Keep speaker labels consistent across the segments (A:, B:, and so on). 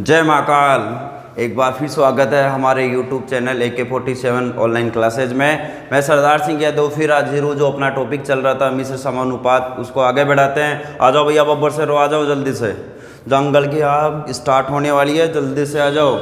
A: जय महाकाल। एक बार फिर स्वागत है हमारे YouTube channel AK47 online classes में। मैं सरदार सिंह यादव फिर हाजिर हूँ। जो अपना टॉपिक चल रहा था मिश्र समानुपात, उसको आगे बढ़ाते हैं। आ जाओ भैया, बब्बर से रो, आ जाओ जल्दी से। जंगल की आग स्टार्ट होने वाली है, जल्दी से आ जाओ।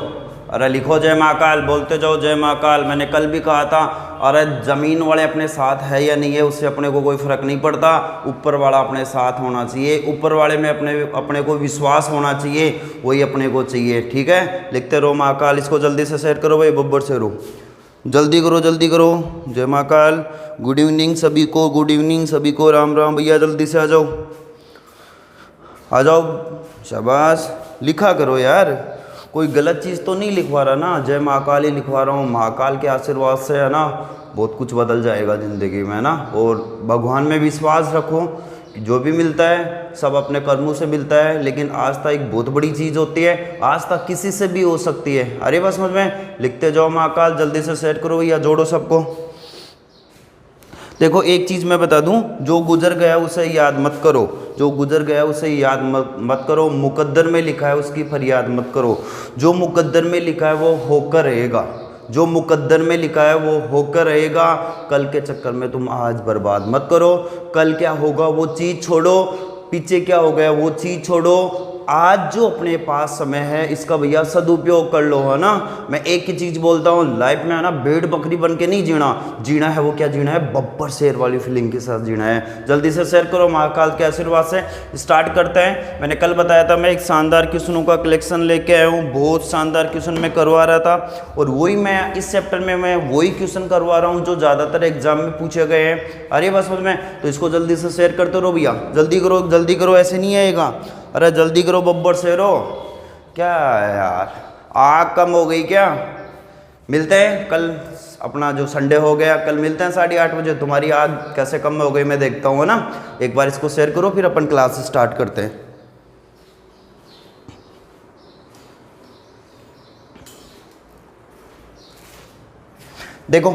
A: अरे लिखो जय महाकाल, बोलते जाओ जय महाकाल। मैंने कल भी कहा था, अरे ज़मीन वाले अपने साथ है या नहीं है उससे अपने को कोई फ़र्क नहीं पड़ता, ऊपर वाला अपने साथ होना चाहिए। ऊपर वाले में अपने को विश्वास होना चाहिए, वही अपने को चाहिए। ठीक है, लिखते रहो महाकाल। इसको जल्दी से सेट करो भाई, बब्बर से रो, जल्दी करो जल्दी करो। जय महाकाल। गुड इवनिंग सभी को, गुड इवनिंग सभी को। राम राम भैया, जल्दी से आ जाओ, आ जाओ। शाबाश, लिखा करो यार, कोई गलत चीज़ तो नहीं लिखवा रहा ना। जय महाकाल ही लिखवा रहा हूँ। महाकाल के आशीर्वाद से है ना बहुत कुछ बदल जाएगा ज़िंदगी में, है ना। और भगवान में विश्वास रखो, जो भी मिलता है सब अपने कर्मों से मिलता है, लेकिन आस्था एक बहुत बड़ी चीज़ होती है। आस्था किसी से भी हो सकती है। अरे बस समझ में, लिखते जाओ महाकाल, जल्दी से सेट करो या जोड़ो सबको। देखो एक चीज़ मैं बता दूं, जो गुजर गया उसे याद मत करो, जो गुजर गया उसे याद मत करो। मुकद्दर में लिखा है उसकी फरियाद मत करो। जो मुकद्दर में लिखा है वो होकर रहेगा, जो मुकद्दर में लिखा है वो होकर रहेगा। कल के चक्कर में तुम आज बर्बाद मत करो। कल क्या होगा वो चीज़ छोड़ो, पीछे क्या हो गया वो चीज़ छोड़ो। आज जो अपने पास समय है इसका भैया सदुपयोग कर लो, है ना। मैं एक ही चीज़ बोलता हूँ, लाइफ में है ना भेड़ बकरी बन के नहीं जीना। जीना है वो क्या जीना है, बब्बर शेर वाली फीलिंग के साथ जीना है। जल्दी से शेयर करो, महाकाल के आशीर्वाद से स्टार्ट करते हैं। मैंने कल बताया था मैं एक शानदार क्वेश्चनों का कलेक्शन लेके आया हूँ। बहुत शानदार क्वेश्चन मैं करवा रहा था, और वही मैं इस चैप्टर में मैं वही क्वेश्चन करवा रहा हूँ जो ज़्यादातर एग्जाम में पूछे गए हैं। अरे बस समझ में, तो इसको जल्दी से शेयर करते रहो भैया, जल्दी करो जल्दी करो, ऐसे नहीं आएगा। अरे जल्दी करो बब्बर शेरो। क्या है यार, आग कम हो गई क्या। मिलते हैं कल, अपना जो संडे हो गया, कल मिलते हैं 8:30 बजे। तुम्हारी आग कैसे कम हो गई मैं देखता हूँ, ना। एक बार इसको शेयर करो, फिर अपन क्लास स्टार्ट करते हैं। देखो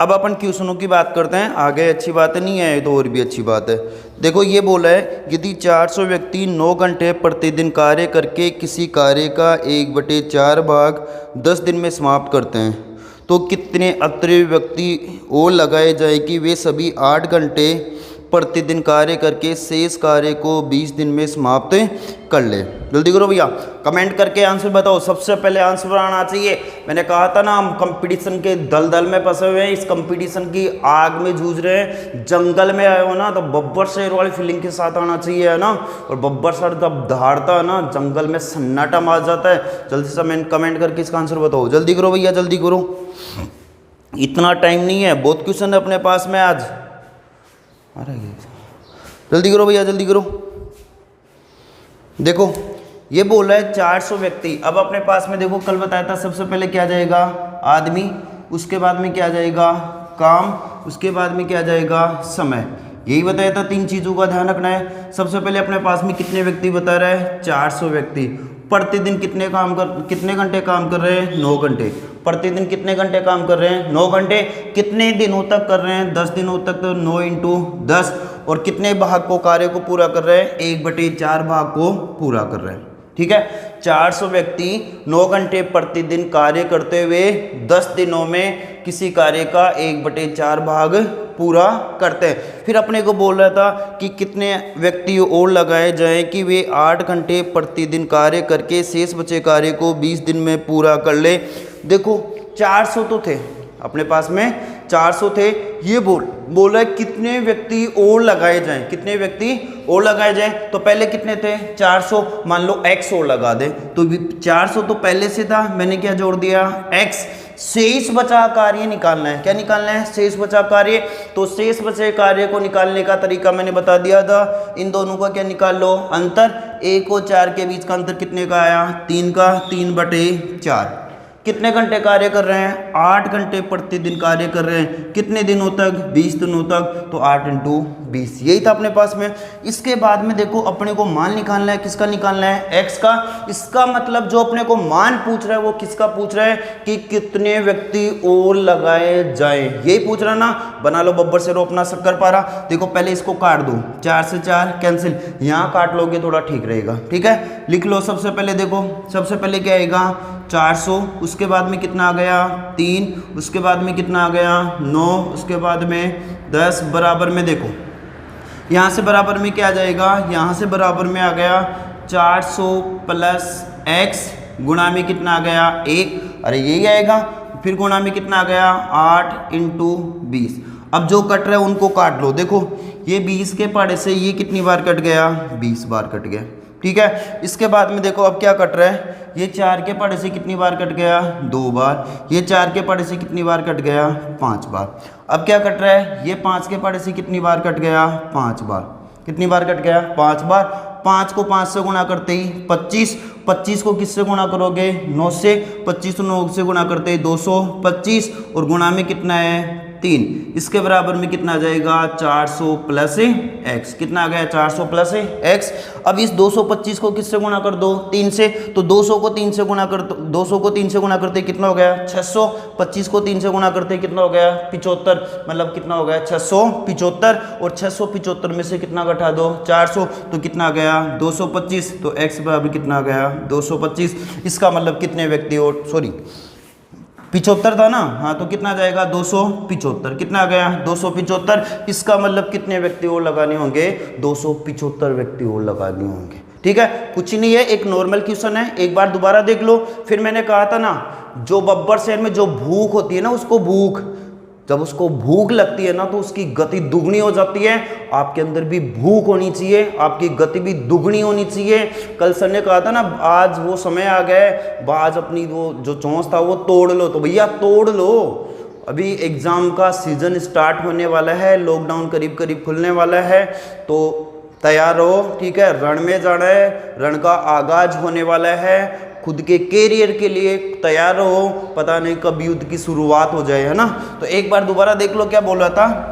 A: अब अपन क्वेश्चनों की बात करते हैं। आगे अच्छी बात नहीं है तो और भी अच्छी बात है। देखो ये बोला है, यदि 400 व्यक्ति 9 घंटे प्रतिदिन कार्य करके किसी कार्य का 1/4 भाग 10 दिन में समाप्त करते हैं, तो कितने अतिरिक्त व्यक्ति और लगाए जाए कि वे सभी 8 घंटे प्रतिदिन कार्य करके शेष कार्य को 20 दिन में समाप्त कर ले। जल्दी करो भैया, कमेंट करके आंसर बताओ। सबसे पहले आंसर आना चाहिए। मैंने कहा था ना हम कंपटीशन के दलदल में फंसे हुए हैं, इस कंपटीशन की आग में जूझ रहे हैं। जंगल में आए हो ना तो बब्बर शेर वाली फीलिंग के साथ आना चाहिए, है ना। और बब्बर शेर जब दहाड़ता है ना, जंगल में सन्नाटा मार जाता है। जल्दी से कमेंट करके इसका आंसर बताओ। जल्दी करो भैया, जल्दी करो, इतना टाइम नहीं है, बहुत क्वेश्चन है अपने पास में आज। अरे जल्दी करो भैया, जल्दी करो। देखो ये बोल रहा है 400 व्यक्ति। अब अपने पास में देखो कल बताया था, सबसे पहले क्या जाएगा आदमी, उसके बाद में क्या जाएगा काम, उसके बाद में क्या जाएगा समय। यही बताया था, 3 चीज़ों का ध्यान रखना है। सबसे पहले अपने पास में कितने व्यक्ति बता रहा है, 400 व्यक्ति। प्रतिदिन कितने घंटे काम कर रहे हैं, 9 घंटे। प्रतिदिन कितने घंटे काम कर रहे हैं, 9 घंटे। कितने दिनों तक कर रहे हैं, 10 दिनों तक, तो 9 × 10। और कितने भाग को कार्य को पूरा कर रहे हैं, 1/4 भाग को पूरा कर रहे हैं। ठीक है, 400 व्यक्ति 9 घंटे प्रतिदिन कार्य करते हुए 10 दिनों में किसी कार्य का 1/4 भाग पूरा करते हैं। फिर अपने को बोल रहा था कि कितने व्यक्ति और लगाए जाएं कि वे 8 घंटे प्रतिदिन कार्य करके शेष बचे कार्य को 20 दिन में पूरा कर ले। देखो 400 तो थे अपने पास में, 400 थे। ये बोल रहा है कितने व्यक्ति और लगाए जाएं, कितने व्यक्ति और लगाए जाएं। तो पहले कितने थे, 400, मान लो x और लगा दे तो 400 तो पहले से था, मैंने क्या जोड़ दिया x। शेष बचा कार्य निकालना है, क्या निकालना है, शेष बचा कार्य। तो शेष बचे कार्य को निकालने का तरीका मैंने बता दिया था। इन दोनों का क्या निकाल लो, अंतर। 1 और 4 के बीच का अंतर कितने का आया, 3 का, 3/4। कितने घंटे कार्य कर रहे हैं? 8 घंटे प्रतिदिन कार्य कर रहे हैं। कितने दिनों तक? 20 दिनों तक। तो 8 × 20, यही था अपने पास में। इसके बाद में देखो अपने को मान निकालना है। किसका निकालना है? x का। इसका मतलब जो अपने को मान पूछ रहा है वो किसका पूछ रहा है कि कितने व्यक्ति और लगाए जाए, यही पूछ रहा है ना। बना लो बब्बर से रो अपना शक्कर पारा। देखो पहले इसको काट दो, 4 से 4 कैंसिल, यहाँ काट लोगे थोड़ा ठीक रहेगा। ठीक है, लिख लो। सबसे पहले देखो, सबसे पहले क्या आएगा? 400। उसके बाद में कितना आ गया? 3। उसके बाद में कितना आ गया? 9। उसके बाद में 10 बराबर में देखो यहाँ से बराबर में क्या आ जाएगा? यहाँ से बराबर में आ गया 400 + x गुणा में कितना आ गया? 1। अरे यही आएगा। फिर गुणा में कितना आ गया? 8 × 20। अब जो कट रहे हैं उनको काट लो। देखो ये 20 के पहाड़े से ये कितनी बार कट गया? 20 बार कट गया। ठीक है, इसके बाद में देखो अब क्या कट रहा है? ये 4 के पहाड़े से कितनी बार कट गया? 2 बार। ये 4 के पहाड़े से कितनी बार कट गया? 5 बार। अब क्या कट रहा है? ये 5 के पहाड़े से कितनी बार कट गया? 5 बार। कितनी बार कट गया? 5 बार। 5 को 5 से गुणा करते ही 25। 25 को किससे गुणा करोगे? 9 से। 25 को 9 से गुणा करते ही 225 और गुणा में कितना है? 3। इसके बराबर में कितना आ जाएगा? 400 + x। कितना आ गया? 400 + x। अब इस 225 को किससे गुणा कर दो? 3 से। तो 200 को 3 से गुणा कर दो, 200 को 3 से गुणा करते कितना हो गया? 600। 25 को 3 से गुणा करते कितना हो गया? 75। मतलब कितना हो गया? 675। और 675 में से कितना घटा दो? 400। तो कितना आ गया? 225। तो x बराबर कितना आ गया? 225। इसका मतलब कितने व्यक्ति और 75 था ना। हाँ, तो कितना जाएगा? 275। कितना आ गया? 275। इसका मतलब कितने व्यक्ति और लगाने होंगे? 275 व्यक्ति और लगाने होंगे। ठीक है, कुछ नहीं है, एक नॉर्मल क्वेश्चन है। एक बार दोबारा देख लो। फिर मैंने कहा था ना, जो बब्बर शहर में जो भूख होती है ना, उसको भूख, जब उसको भूख लगती है ना तो उसकी गति दुगनी हो जाती है। आपके अंदर भी भूख होनी चाहिए, आपकी गति भी दुगनी होनी चाहिए। कल सर ने कहा था ना, आज वो समय आ गया है, आज अपनी वो जो चोंच था वो तोड़ लो। तो भैया तोड़ लो, अभी एग्जाम का सीजन स्टार्ट होने वाला है, लॉकडाउन करीब करीब खुलने वाला है, तो तैयार रहो। ठीक है, रण में जाना है, रण का आगाज होने वाला है। खुद के कैरियर के लिए तैयार रहो, पता नहीं कब युद्ध की शुरुआत हो जाए, है ना। तो एक बार दोबारा देख लो क्या बोल रहा था।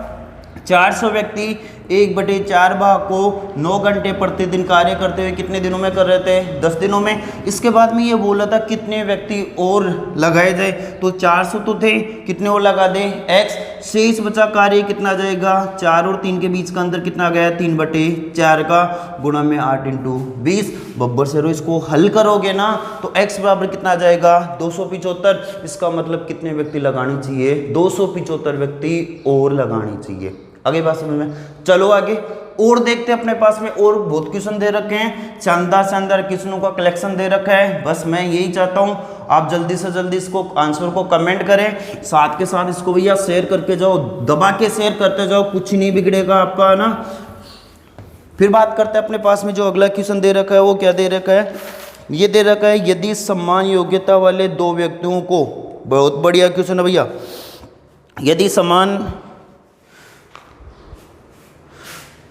A: 400 व्यक्ति 1/4 भाग को 9 घंटे प्रतिदिन कार्य करते हुए कितने दिनों में कर रहे थे? 10 दिनों में। इसके बाद में ये बोला था कितने व्यक्ति और लगाए जाए, तो 400 तो थे, कितने और लगा दें? x। शेष बचा कार्य कितना आ जाएगा? 4 और 3 के बीच का अंतर कितना आ गया? 3/4 का गुणा में 8 × 20। बब्बर से रो इसको हल करोगे ना तो x बराबर कितना आ जाएगा? 275। इसका मतलब कितने व्यक्ति लगानी चाहिए? 275 व्यक्ति और लगानी चाहिए। आगे बात समझ में? चलो आगे और देखते हैं। अपने पास में और बहुत क्वेश्चन दे रखे हैं, शानदार क्वेश्चनों का कलेक्शन दे रखा है। बस मैं यही चाहता हूं आप जल्दी से जल्दी इसको आंसर को कमेंट करें, साथ के साथ इसको भैया शेयर करके जाओ, दबा के शेयर करते जाओ, कुछ नहीं बिगड़ेगा आपका, है ना। फिर बात करते हैं अपने पास में जो अगला क्वेश्चन दे रखा है वो क्या दे रखा है। ये दे रखा है, यदि समान योग्यता वाले 2 व्यक्तियों को, बहुत बढ़िया क्वेश्चन है भैया, यदि समान,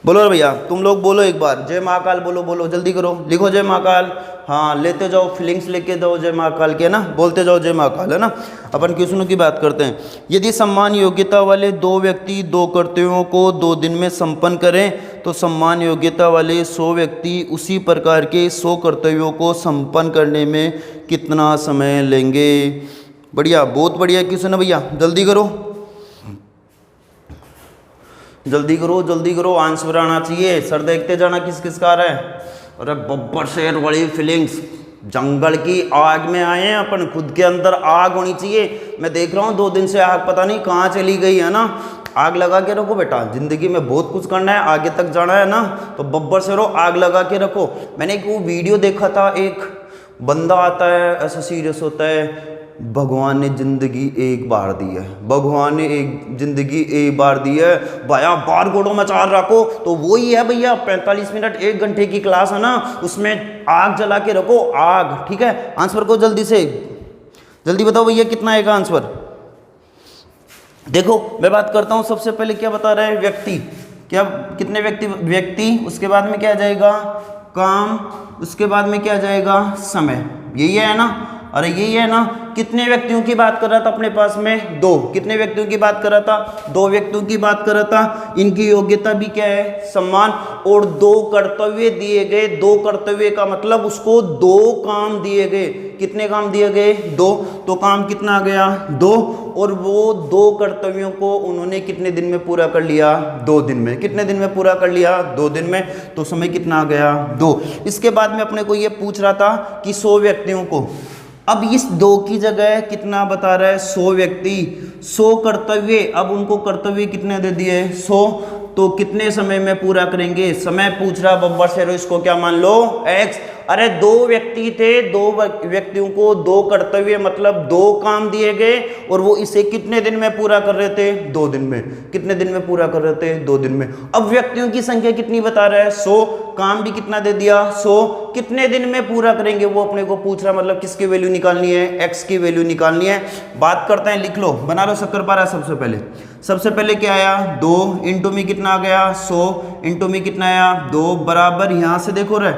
A: बोलो भैया तुम लोग बोलो एक बार, जय महाकाल बोलो, बोलो जल्दी करो, लिखो जय महाकाल। हाँ लेते जाओ, फीलिंग्स लेके जाओ जय महाकाल के, ना बोलते जाओ जय महाकाल, है ना। अपन क्वेश्चनों की बात करते हैं। यदि समान योग्यता वाले 2 व्यक्ति 2 कर्तव्यों को 2 दिन में संपन्न करें तो समान योग्यता वाले 100 व्यक्ति उसी प्रकार के 100 कर्तव्यों को संपन्न करने में कितना समय लेंगे। बढ़िया, बहुत बढ़िया क्वेश्चन है भैया, जल्दी करो जल्दी करो जल्दी करो, आंसर आना चाहिए। सर देखते जाना किस किस का रहा है। अरे बब्बर शेर वाली फीलिंग्स, जंगल की आग में आए हैं अपन, खुद के अंदर आग होनी चाहिए। मैं देख रहा हूँ 2 दिन से आग पता नहीं कहाँ चली गई, है ना। आग लगा के रखो बेटा, जिंदगी में बहुत कुछ करना है, आगे तक जाना है ना, तो बब्बर शेरो आग लगा के रखो। मैंने एक वो वीडियो देखा था, एक बंदा आता है ऐसा सीरियस होता है, भगवान ने जिंदगी एक बार दी है, भगवान ने जिंदगी एक बार दी है, भैया बार घोड़ों में चाल रखो। तो वही है भैया, 45 मिनट 1 घंटे की क्लास है ना, उसमें आग जला के रखो, आग। ठीक है, आंसर को जल्दी से जल्दी बताओ भैया कितना आएगा आंसर। देखो मैं बात करता हूं, सबसे पहले क्या बता रहा है, व्यक्ति, क्या कितने व्यक्ति, उसके बाद में क्या आ जाएगा, काम, उसके बाद में क्या आ जाएगा, समय, यही है ना। अरे यही है ना, कितने व्यक्तियों की बात कर रहा था अपने पास में? 2। कितने व्यक्तियों की बात कर रहा था? 2 व्यक्तियों की बात कर रहा था। इनकी योग्यता भी क्या है? समान। और 2 कर्तव्य दिए गए। 2 कर्तव्य का मतलब उसको 2 काम दिए गए। कितने काम दिए गए? 2। तो काम कितना आ गया? 2। और वो 2 कर्तव्यों को उन्होंने कितने दिन में पूरा कर लिया? 2 दिन में। कितने दिन में पूरा कर लिया? 2 दिन में। तो समय कितना आ गया? 2। इसके बाद में अपने को ये पूछ रहा था कि 100 व्यक्तियों को, अब इस 2 की जगह कितना बता रहा है? 100 व्यक्ति, 100 कर्तव्य। अब उनको कर्तव्य कितने दे दिए? 100। तो कितने समय में पूरा करेंगे? समय पूछ रहा बब्बर से, इसको क्या मान लो? x। अरे 2 व्यक्ति थे, 2 व्यक्तियों को 2 कर्तव्य मतलब 2 काम दिए गए और वो इसे कितने दिन में पूरा कर रहे थे? 2 दिन में। कितने दिन में पूरा कर रहे थे? 2 दिन में। अब व्यक्तियों की संख्या कितनी बता रहा है? 100। काम भी कितना दे दिया? 100। कितने दिन में पूरा करेंगे वो अपने को पूछ रहा, मतलब किसकी वैल्यू निकालनी है? x की वैल्यू निकालनी है। बात करते हैं, लिख लो, बना लो शक्करपारा। सबसे पहले क्या आया? 2 इंटू में कितना आ गया? 100 इंटू में कितना आया? 2 बराबर, यहां से देखो रे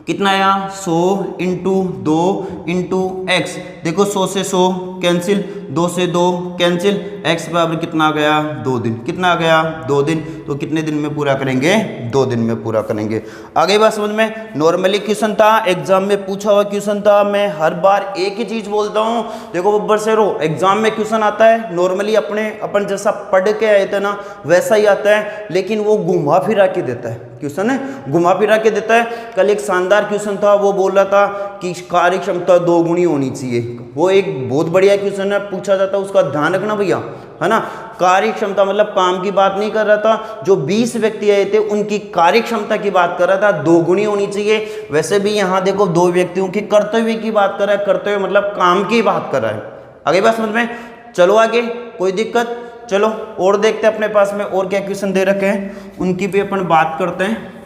A: कितना आया? 100 इंटू 2 इंटू एक्स। देखो 100 से 100 कैंसिल, 2 से 2 कैंसिल, x बराबर कितना आ गया? 2 दिन। कितना आ गया? 2 दिन। तो कितने दिन में पूरा करेंगे? 2 दिन में पूरा करेंगे। आगे बात समझ में? नॉर्मली क्वेश्चन था, एग्जाम में पूछा हुआ क्वेश्चन था। मैं हर बार एक ही चीज बोलता हूँ, देखो बब्बर से रो, एग्जाम में क्वेश्चन आता है नॉर्मली अपन जैसा पढ़ के आए थे ना वैसा ही आता है, लेकिन वो घुमा फिरा के देता है। क्वेश्चन है घुमा फिरा के देता है। कल एक शानदार क्वेश्चन था, वो बोल रहा था कि कार्य क्षमता 2 गुनी होनी चाहिए। वो एक बहुत बढ़िया क्वेश्चन है, पूछा जाता है, उसका ध्यान रखना भैया, है ना। कार्य क्षमता मतलब काम की बात नहीं कर रहा था, जो 20 व्यक्ति आए थे उनकी कार्य क्षमता की बात कर रहा था, 2 गुनी होनी चाहिए। वैसे भी यहाँ देखो 2 व्यक्तियों की कर्तव्य की बात कर रहा है, कर्तव्य मतलब काम की बात कर रहा है। आगे बात समझ में? चलो आगे, कोई दिक्कत? चलो और देखते हैं अपने पास में और क्या क्वेश्चन दे रखे हैं, उनकी भी अपन बात करते हैं।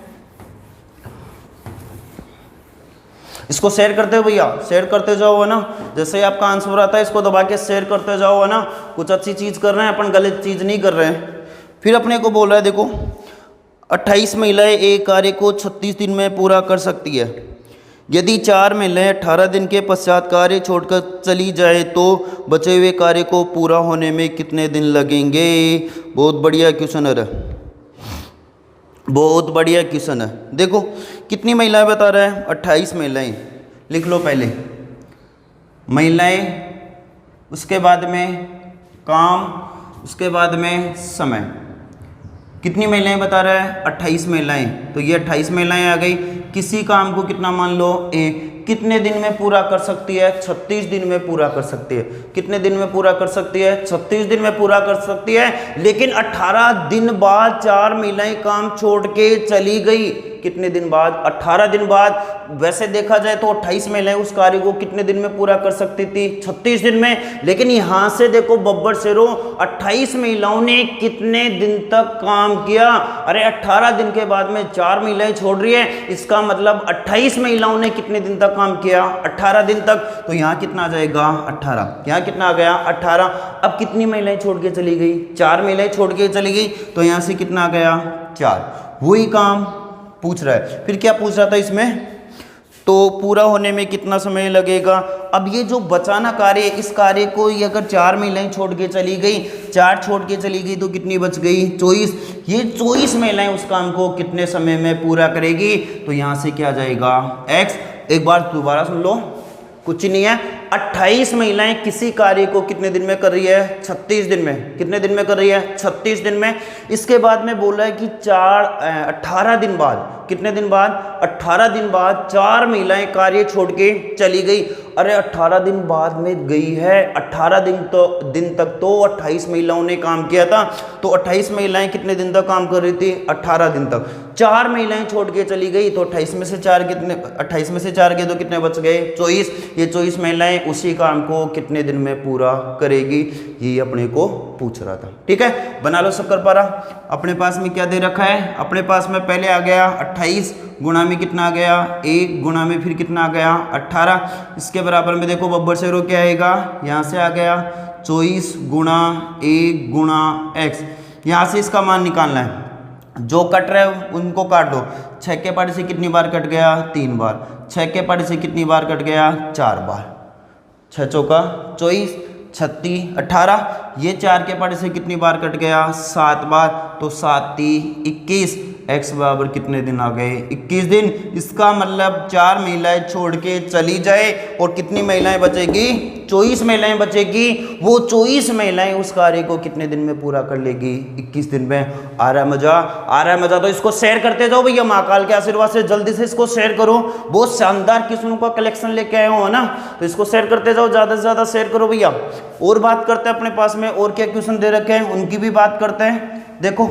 A: इसको शेयर करते हो भैया, शेयर करते जाओ, है ना। जैसे ही आपका आंसर आता है इसको दबा के शेयर करते जाओ, है ना। कुछ अच्छी चीज कर रहे हैं अपन, गलत चीज नहीं कर रहे हैं। फिर अपने को बोल रहा है, देखो 28 महिलाएं एक कार्य को 36 दिन में पूरा कर सकती है। यदि 4 महिलाएं 18 दिन के पश्चात कार्य छोड़कर चली जाए तो बचे हुए कार्य को पूरा होने में कितने दिन लगेंगे? बहुत बढ़िया क्वेश्चन है, बहुत बढ़िया क्वेश्चन है। देखो कितनी महिलाएं बता रहा है? 28 महिलाएं। लिख लो पहले महिलाएं, उसके बाद में काम, उसके बाद में समय। कितनी महिलाएं बता रहा है? 28 महिलाएं। तो ये 28 महिलाएं आ गई। किसी काम को कितना मान लो? ए। कितने दिन में पूरा कर सकती है? 36 दिन में पूरा कर सकती है। कितने दिन में पूरा कर सकती है? 36 दिन में पूरा कर सकती है। लेकिन 18 दिन बाद 4 महिलाएं काम छोड़ के चली गई। कितने दिन बाद? 18 दिन बाद। वैसे देखा जाए तो 28 महिलाएं उस कार्य को कितने दिन में पूरा कर सकती थी? 36 दिन में। लेकिन यहां से देखो बब्बर शेरो, 28 महिलाओं ने कितने दिन तक काम किया? अरे 18 दिन के बाद में 4 महिलाएं छोड़ रही है, इसका मतलब 28 महिलाओं ने कितने दिन तक काम किया? 18 दिन तक। तो यहाँ कितना आ जाएगा? 18। यहाँ कितना आ गया? 18। अब कितनी महिलाएं छोड़ के चली गई? 4 महिलाएं छोड़ के चली गई, तो यहाँ से कितना आ गया? 4। वही काम पूछ रहा है। फिर क्या पूछ रहा था इसमें? तो पूरा होने में कितना समय लगेगा? अब ये जो बचाना कार्य है, इस कार्य को ये अगर 4 महिलाएं छोड़ के चली गई, 4 छोड़ के चली गई तो कितनी बच गई? 24। ये 24 महिलाएं उस काम को कितने समय में पूरा करेगी? तो यहाँ से क्या आ जाएगा? x। एक बार दोबारा सुन लो, कुछ नहीं है। 28 महिलाएं किसी कार्य को कितने दिन में कर रही है? 36 दिन में। कितने दिन में कर रही है? 36 दिन में। इसके बाद में बोल रहा है कि 18 दिन बाद। कितने दिन बाद? 18 दिन बाद 4 महिलाएं कार्य छोड़ के चली गई। अरे 18 दिन बाद में गई है, 18 दिन तक तो 28 महिलाओं ने काम किया था। तो 28 महिलाएं कितने दिन तक काम कर रही थी? 18 दिन तक। 4 महिलाएं छोड़ के चली गई, तो 28 में से 4 कितने? 28 में से 4 के तो कितने बच गए? 24। ये 24 महिलाएं उसी काम को कितने दिन में पूरा करेगी? ये अपने को पूछ रहा था। ठीक है, बना लो शक्करपारा। अपने पास में क्या दे रखा है? अपने पास में पहले आ गया 28 गुणा में कितना आ गया? 1 गुणा में फिर कितना आ गया? 18। इसके बराबर में देखो बब्बर शेरो क्या आएगा? यहाँ से आ गया 24 गुणा 1 गुणा x। यहाँ से इसका मान निकालना है। जो कट रहे हैं उनको काट दो। 6 के पार्ट से कितनी बार कट गया? 3 बार। 6 के पार्ट से कितनी बार कट गया? 4 बार। 6 चौका 24, 36, 18, ये 4 के पार्ट से कितनी बार कट गया? 7 बार। तो 7 × 21, x बराबर कितने दिन आ गए? 21 दिन। इसका मतलब 4 महिलाएं छोड़ के चली जाए और कितनी महिलाएं बचेगी? 24 महिलाएं बचेगी। वो 24 महिलाएं उस कार्य को कितने दिन में पूरा कर लेगी? 21 दिन में। आ रहा है मजा? आ रहा है मजा? तो इसको शेयर करते जाओ भैया, महाकाल के आशीर्वाद से जल्दी से इसको शेयर करो। बहुत शानदार क्वेश्चनों का कलेक्शन लेके आए हो ना, तो इसको शेयर करते जाओ, ज्यादा से ज्यादा शेयर करो भैया। और बात करते हैं अपने पास में और क्या क्वेश्चन दे रखे हैं, उनकी भी बात करते हैं। देखो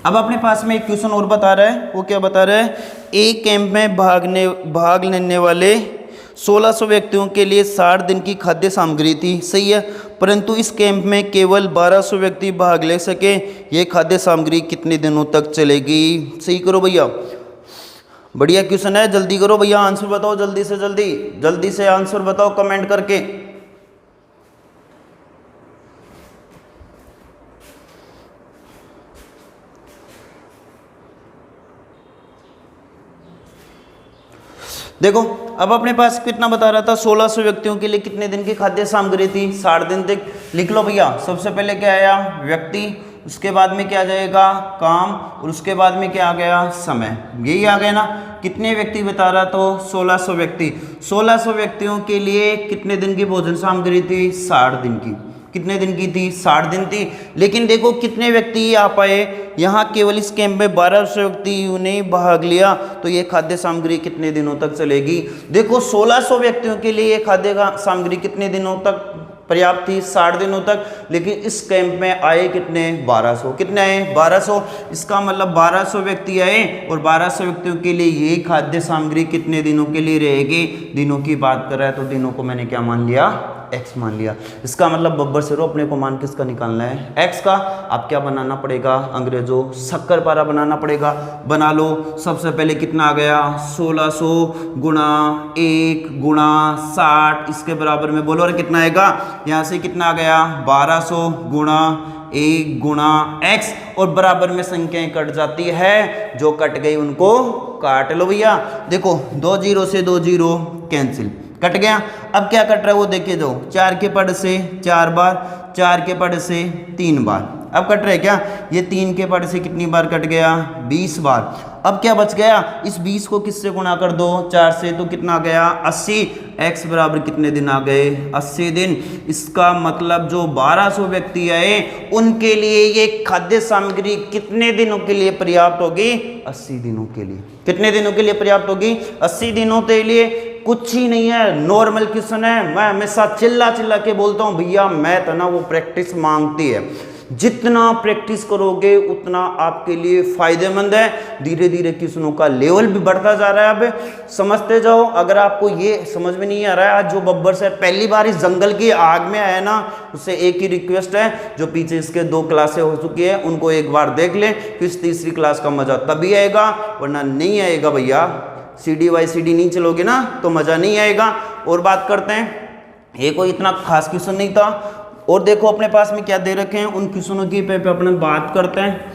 A: अब अपने पास में एक क्वेश्चन और बता रहा है। वो क्या बता रहा है? एक कैंप में भाग लेने वाले 1600 व्यक्तियों के लिए 60 दिन की खाद्य सामग्री थी। सही है, परंतु इस कैंप में केवल 1200 व्यक्ति भाग ले सके। ये खाद्य सामग्री कितने दिनों तक चलेगी? सही करो भैया, बढ़िया क्वेश्चन है। जल्दी करो भैया, आंसर बताओ जल्दी से जल्दी, जल्दी से आंसर बताओ कमेंट करके। देखो अब अपने पास कितना बता रहा था? 1600 व्यक्तियों के लिए कितने दिन की खाद्य सामग्री थी? 60 दिन तक। लिख लो भैया। सबसे पहले क्या आया? व्यक्ति, उसके बाद में क्या आ जाएगा? काम, और उसके बाद में क्या आ गया? समय। यही आ गया ना। कितने व्यक्ति बता रहा? तो 1600 व्यक्ति। 1600 व्यक्तियों के लिए कितने दिन की भोजन सामग्री थी? 60 दिन की। कितने दिन की थी? 60 दिन थी। लेकिन देखो कितने व्यक्ति आ पाए यहाँ? केवल इस कैंप में 1200 व्यक्तियों ने भाग लिया। तो ये खाद्य सामग्री कितने दिनों तक चलेगी? देखो 1600 व्यक्तियों के लिए ये खाद्य सामग्री कितने दिनों तक पर्याप्त थी? 60 दिनों तक। लेकिन इस कैंप में आए कितने? 1200। कितने आए? 1200। इसका मतलब 1200 व्यक्ति आए और 1200 व्यक्तियों के लिए ये खाद्य सामग्री कितने दिनों के लिए रहेगी? दिनों की बात कर रहा है, तो दिनों को मैंने क्या मान लिया? x मान लिया। इसका मतलब बब्बर से रो अपने को मान किसका निकालना है? x का। अब क्या बनाना पड़ेगा? अंग्रेजों शक्कर पारा बनाना पड़ेगा। बना लो। सबसे पहले कितना आ गया? 1600 गुणा 1 गुणा 60, इसके बराबर में बोलो और कितना आएगा? यहाँ से कितना आ गया? 1200 गुणा 1 गुणा x, और बराबर में संख्याएं कट जाती है। जो कट गई उनको काट लो भैया। देखो 2 0 से 2 0 कैंसिल, कट गया। अब क्या कट रहा है वो देखिए जाओ। 4 के पद से 4 बार, 4 के पद से 3 बार। अब कट रहा है क्या? ये 3 के पद से कितनी बार कट गया? 20 बार। अब क्या बच गया? इस 20 को किससे गुणा कर दो? 4 से, तो कितना आ गया? 80। x बराबर कितने दिन आ गए? 80 दिन। इसका मतलब जो 1200 व्यक्ति आए उनके लिए ये खाद्य सामग्री कितने दिनों के लिए पर्याप्त होगी? 80 दिनों के लिए। कितने दिनों के लिए पर्याप्त होगी? 80 दिनों के लिए। कुछ ही नहीं है, नॉर्मल क्वेश्चन है। मैं हमेशा चिल्ला चिल्ला के बोलता हूँ भैया, मैथ है ना वो प्रैक्टिस मांगती है। जितना प्रैक्टिस करोगे उतना आपके लिए फायदेमंद है। धीरे धीरे क्वेश्चनों का लेवल भी बढ़ता जा रहा है। अब समझते जाओ। अगर आपको ये समझ में नहीं आ रहा है, आज जो बब्बर से पहली बार इस जंगल की आग में आया ना, उससे एक ही रिक्वेस्ट है, जो पीछे इसके 2 क्लासें हो चुकी है उनको एक बार देख ले। फिर तीसरी क्लास का मजा तभी आएगा, वरना नहीं आएगा भैया। CD बाई CD नहीं चलोगे ना तो मजा नहीं आएगा। और बात करते हैं, ये कोई इतना खास क्वेश्चन नहीं था। और देखो अपने पास में क्या दे रखे हैं, उन क्वेश्चनों की पे अपने बात करते हैं।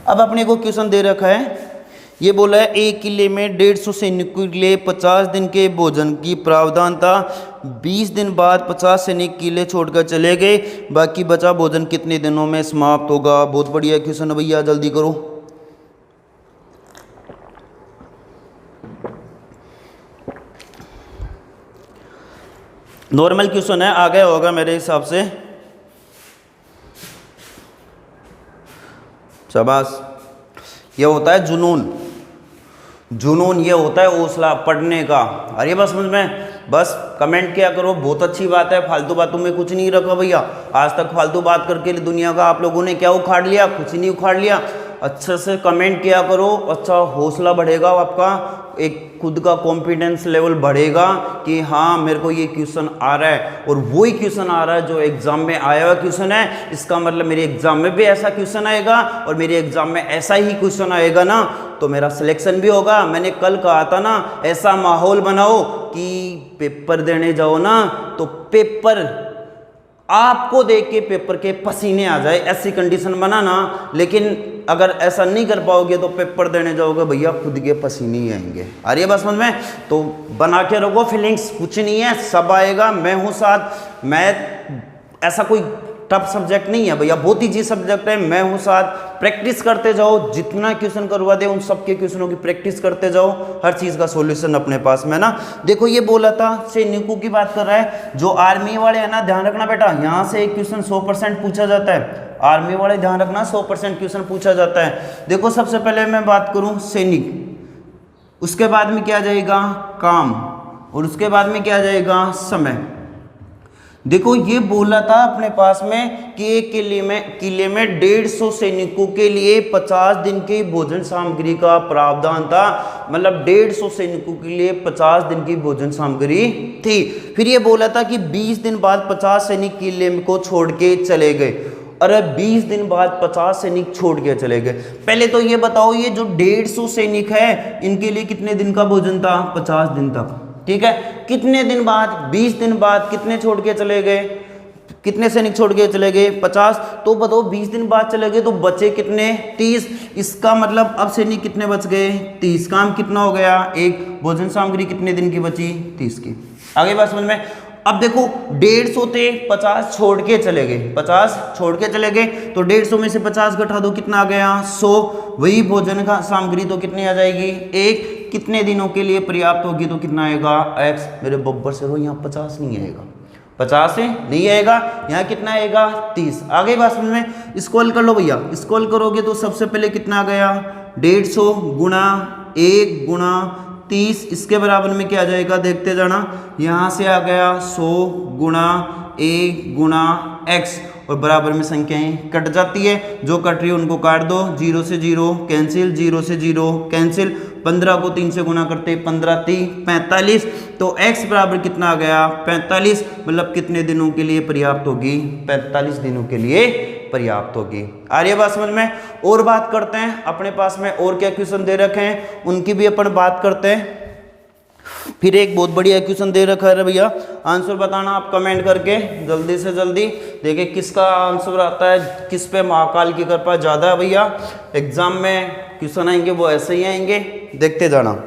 A: अब अपने को क्वेश्चन दे रखा है, ये बोला है एक किले में 150 सैनिकों के लिए 50 दिन के भोजन की प्रावधान था। 20 दिन बाद 50 सैनिक किले छोड़कर चले गए। बाकी बचा भोजन कितने दिनों में समाप्त होगा? बहुत बढ़िया क्वेश्चन है भैया, जल्दी करो। नॉर्मल क्वेश्चन है, आ गया होगा मेरे हिसाब से। शाबाश। ये होता है जुनून। जुनून ये होता है हौसला पढ़ने का। अरे बस समझ में, बस कमेंट किया करो, बहुत अच्छी बात है। फालतू बातों में कुछ नहीं रखा भैया। आज तक फालतू बात करके दुनिया का आप लोगों ने क्या उखाड़ लिया? कुछ नहीं उखाड़ लिया। अच्छे से कमेंट किया करो, अच्छा हौसला बढ़ेगा आपका, एक खुद का कॉन्फिडेंस लेवल बढ़ेगा कि हाँ मेरे को ये क्वेश्चन आ रहा है, और वही क्वेश्चन आ रहा है जो एग्जाम में आया हुआ क्वेश्चन है। इसका मतलब मेरे एग्जाम में भी ऐसा क्वेश्चन आएगा, और मेरे एग्जाम में ऐसा ही क्वेश्चन आएगा ना, तो मेरा सिलेक्शन भी होगा। मैंने कल कहा था ना, ऐसा माहौल बनाओ कि पेपर देने जाओ ना तो पेपर आपको देख के पेपर के पसीने आ जाए, ऐसी कंडीशन बनाना। लेकिन अगर ऐसा नहीं कर पाओगे तो पेपर देने जाओगे भैया खुद के पसीने ही आएंगे। आ रही है बात समझ में? तो बना के रखो फीलिंग्स, कुछ नहीं है, सब आएगा, मैं हूँ साथ। मैथ ऐसा कोई टफ सब्जेक्ट नहीं है भैया, बहुत इजी सब्जेक्ट है, मैं हूँ साथ। प्रैक्टिस करते जाओ, जितना क्वेश्चन करवा दे उन सबके क्वेश्चनों की प्रैक्टिस करते जाओ, हर चीज का सॉल्यूशन अपने पास में ना। देखो ये बोला था सैनिकों की बात कर रहा है, जो आर्मी वाले है ना, ध्यान रखना बेटा, यहाँ से एक क्वेश्चन 100% पूछा जाता है। आर्मी वाले ध्यान रखना, 100% क्वेश्चन पूछा जाता है। देखो सबसे पहले मैं बात करूं सैनिक, उसके बाद में क्या जाएगा काम, और उसके बाद में क्या जाएगा समय। देखो ये बोला था अपने पास में कि एक किले में 150 सैनिकों के लिए 50 दिन की भोजन सामग्री का प्रावधान था। मतलब 150 सैनिकों के लिए 50 दिन की भोजन सामग्री थी। फिर ये बोला था कि 20 दिन बाद 50 सैनिक किले को छोड़ के चले गए। अरे 20 दिन बाद 50 सैनिक छोड़ के चले गए। पहले तो ये बताओ, ये जो 150 सैनिक है इनके लिए कितने दिन का भोजन था? 50 दिन तक, ठीक है। कितने दिन बाद? 20 दिन बाद कितने छोड़ के चले गए? कितने सैनिक छोड़ के चले गए? 50। तो बताओ 20 दिन बाद चले गए तो बचे कितने? 30। इसका मतलब अब सैनिक कितने बच गए? 30। काम कितना हो गया? एक। भोजन सामग्री कितने दिन की बची? 30 की। आगे बात समझ में? अब देखो 150 थे, 50 छोड़ के चले गए, 50 छोड़ के चले गए, तो 150 में से 50 घटा दो, कितना आ गया? 100। वही भोजन का सामग्री तो कितनी आ जाएगी? एक। कितने दिनों के लिए पर्याप्त होगी तो कितना आएगा? x। मेरे बब्बर से रो, यहाँ 50 नहीं आएगा, 50 से नहीं आएगा, यहाँ कितना आएगा? 30। आगे बात समझ में? स्क्रॉल कर लो भैया, स्क्रॉल करोगे तो सबसे पहले कितना आ गया? 150 गुणा 1 गुणा 30, इसके बराबर में क्या आ जाएगा? देखते जाना। यहाँ से आ गया 100 गुणा 1 गुणा x, और बराबर में संख्याएं कट जाती है, जो कट रही है उनको काट दो। 0 से 0 कैंसिल, 0 से 0 कैंसिल। 15 को 3 से गुणा करते 15 3 45, तो x बराबर कितना आ गया? 45। मतलब कितने दिनों के लिए पर्याप्त होगी? 45 दिनों के लिए पर्याप्त होगी। आ रही है बात समझ में? और बात करते हैं, अपने पास में और क्या क्वेश्चन दे रखे हैं उनकी भी अपन बात करते हैं। फिर एक बहुत बढ़िया क्वेश्चन दे रखा है भैया, आंसर बताना आप कमेंट करके जल्दी से जल्दी। देखिए किसका आंसर आता है, किस पे महाकाल की कृपा ज़्यादा है भैया। एग्जाम में क्वेश्चन आएंगे वो ऐसे ही आएंगे, देखते जाना।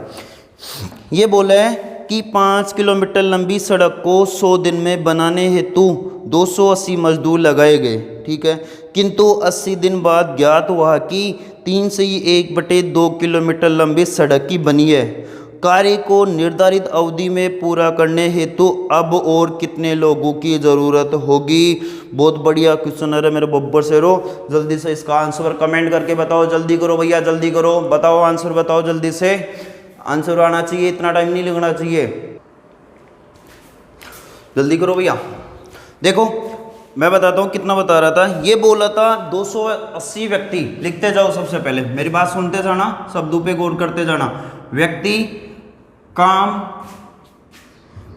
A: ये बोला है कि 5 किलोमीटर लंबी सड़क को 100 दिन में बनाने हेतु 280 मजदूर लगाए गए, ठीक है। किंतु 80 दिन बाद ज्ञात हुआ कि 3 से 1/2 किलोमीटर लंबी सड़क की बनी है। कार्य को निर्धारित अवधि में पूरा करने हेतु अब और कितने लोगों की ज़रूरत होगी? बहुत बढ़िया क्वेश्चन है मेरे बब्बर से रो, जल्दी से इसका आंसर कमेंट करके बताओ। जल्दी करो भैया, जल्दी करो, बताओ आंसर, बताओ जल्दी से। आंसर आना चाहिए, इतना टाइम नहीं लगना चाहिए, जल्दी करो भैया। देखो मैं बताता हूँ कितना बता रहा था। ये बोला था 280 व्यक्ति, लिखते जाओ सबसे पहले, मेरी बात सुनते जाना, शब्दों पे गौर करते जाना। व्यक्ति, काम